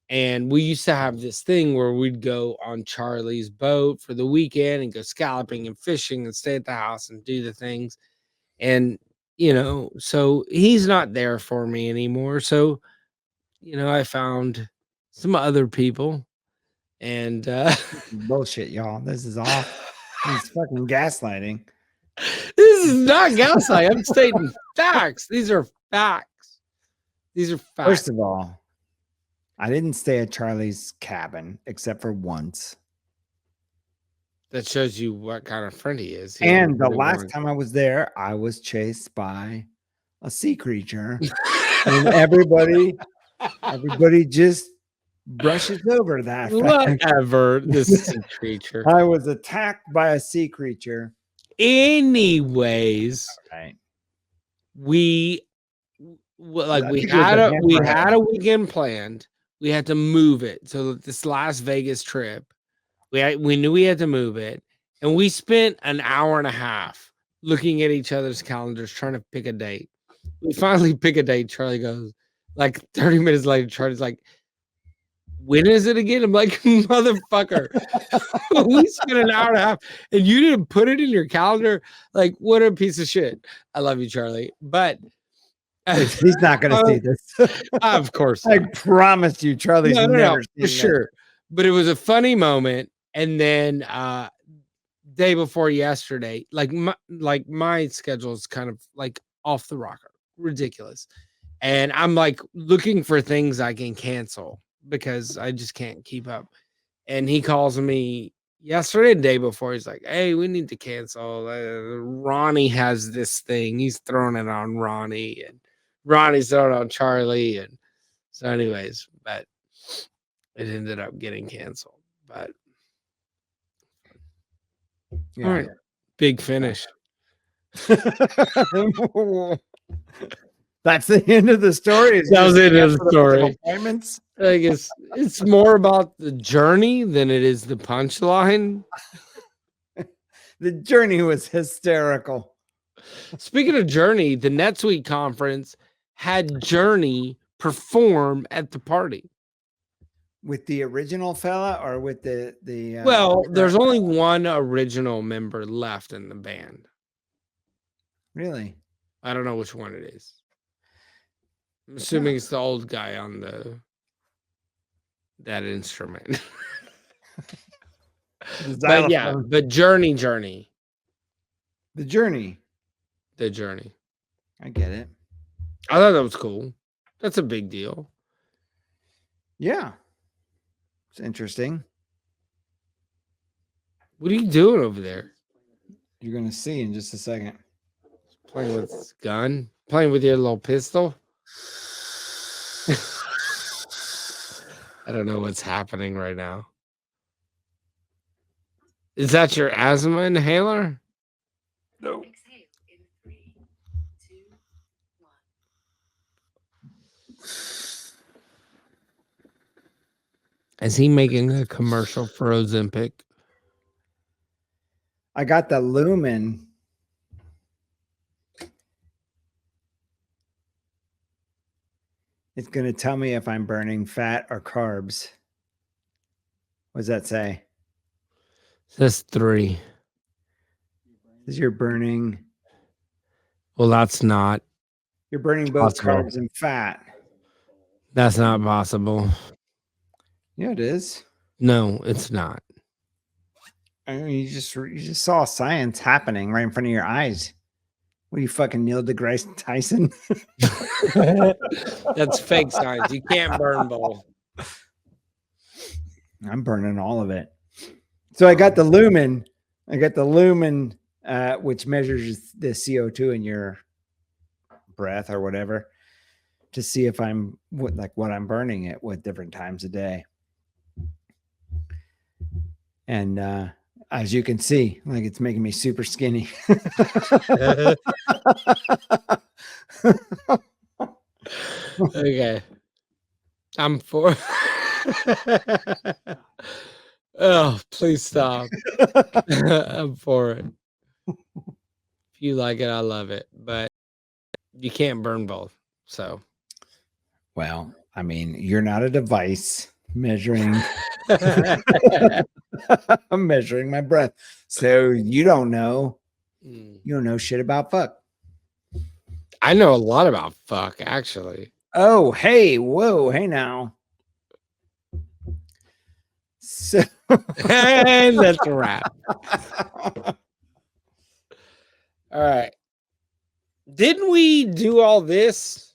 And we used to have this thing where we'd go on Charlie's boat for the weekend and go scalloping and fishing and stay at the house and do the things. And, so he's not there for me anymore. So, I found some other people and bullshit, y'all. This is all this fucking gaslighting. This is not gaslighting. I'm stating facts. These are facts. First of all, I didn't stay at Charlie's cabin except for once. That shows you what kind of friend he is. And the last time I was there, I was chased by a sea creature. And everybody just brushes over that. Whatever. This sea creature. I was attacked by a sea creature. Anyways, right. We had a weekend planned. We had to move it. So this Las Vegas trip, we knew we had to move it, and we spent an hour and a half looking at each other's calendars trying to pick a date. We finally pick a date. Charlie goes, like 30 minutes later, Charlie's like, when is it again? I'm like, motherfucker. We spent an hour and a half and you didn't put it in your calendar. Like, what a piece of shit. I love you, Charlie. But he's not going to see this. Of course. I promise you, Charlie's never seen for sure. But it was a funny moment. And then day before yesterday, like my schedule is kind of like off the rocker, ridiculous. And I'm like looking for things I can cancel because I just can't keep up. And he calls me yesterday, the day before. He's like, hey, we need to cancel. Ronnie has this thing. He's throwing it on Ronnie, and Ronnie's throwing it on Charlie. And so anyways, but it ended up getting canceled. But all right, big finish. That's the end of the story. That was the end of the story. Appointments. I guess it's more about the journey than it is the punchline. The journey was hysterical. Speaking of journey, the NetSuite conference had Journey perform at the party. With the original fella or with the there's only one original member left in the band. Really? I don't know which one it is. I'm assuming it's the old guy on that instrument. But yeah, but journey. The journey. I get it. I thought that was cool. That's a big deal. Yeah. It's interesting. What are you doing over there? You're going to see in just a second. Playing with this gun? Playing with your little pistol? I don't know what's happening right now. Is that your asthma inhaler? No. Exhale in 3, 2, 1. Is he making a commercial for Ozempic? I got the Lumen. It's going to tell me if I'm burning fat or carbs. What does that say? That's 3. Because you're burning. Well, that's not. You're burning both carbs and fat. That's not possible. Yeah, it is. No, it's not. I mean, you just saw science happening right in front of your eyes. What are you, fucking Neil deGrasse Tyson? That's fake science. You can't burn both. I'm burning all of it. So I got the Lumen. which measures the CO2 in your breath or whatever, to see if I'm what I'm burning it with different times a day. And as you can see, like, it's making me super skinny. Okay. I'm for. Oh, please stop. I'm for it. If you like it, I love it. But you can't burn both. So. Well, I mean, you're not a device measuring I'm measuring my breath. So you don't know. You don't know shit about fuck. I know a lot about fuck, actually. Oh, hey, whoa, hey now. So And that's a wrap. All right. Didn't we do all this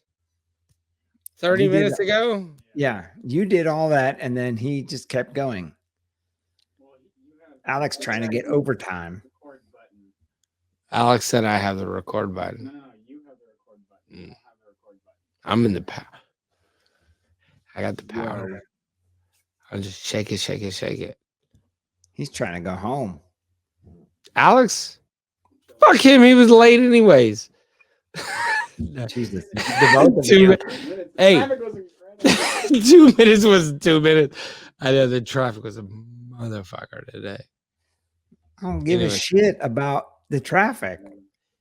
30 minutes ago? Yeah, you did all that, and then he just kept going. Alex trying to get overtime. Alex said I have the record button. No, you have the record button. I have the record button. I'm in the power. I got the power. I'll just shake it, shake it, shake it. He's trying to go home. Alex? Fuck him. He was late anyways. Jesus. Hey, 2 minutes was 2 minutes. I know the traffic was a motherfucker today. I don't give a shit about the traffic.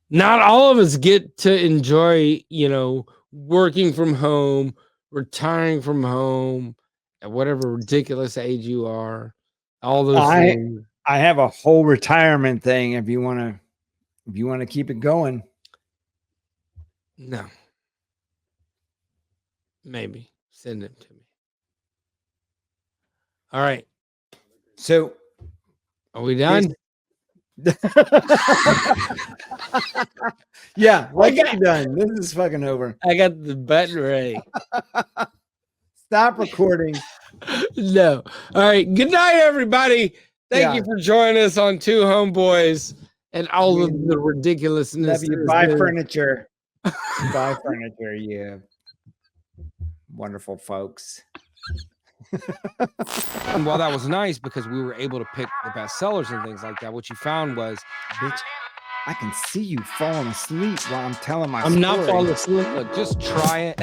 Not all of us get to enjoy, working from home, retiring from home, at whatever ridiculous age you are. All those things. I have a whole retirement thing if you want to keep it going. No. Maybe. Send it to me. All right. So are we done? Yeah, let's get done. This is fucking over. I got the button ready. Stop recording. No. All right. Good night, everybody. Thank you for joining us on Two Homeboys and all of the ridiculousness. Buy furniture. Buy furniture, you wonderful folks. And while that was nice because we were able to pick the best sellers and things like that, what you found was, bitch, I can see you falling asleep while I'm telling my I'm story. not falling asleep. Look, just try it.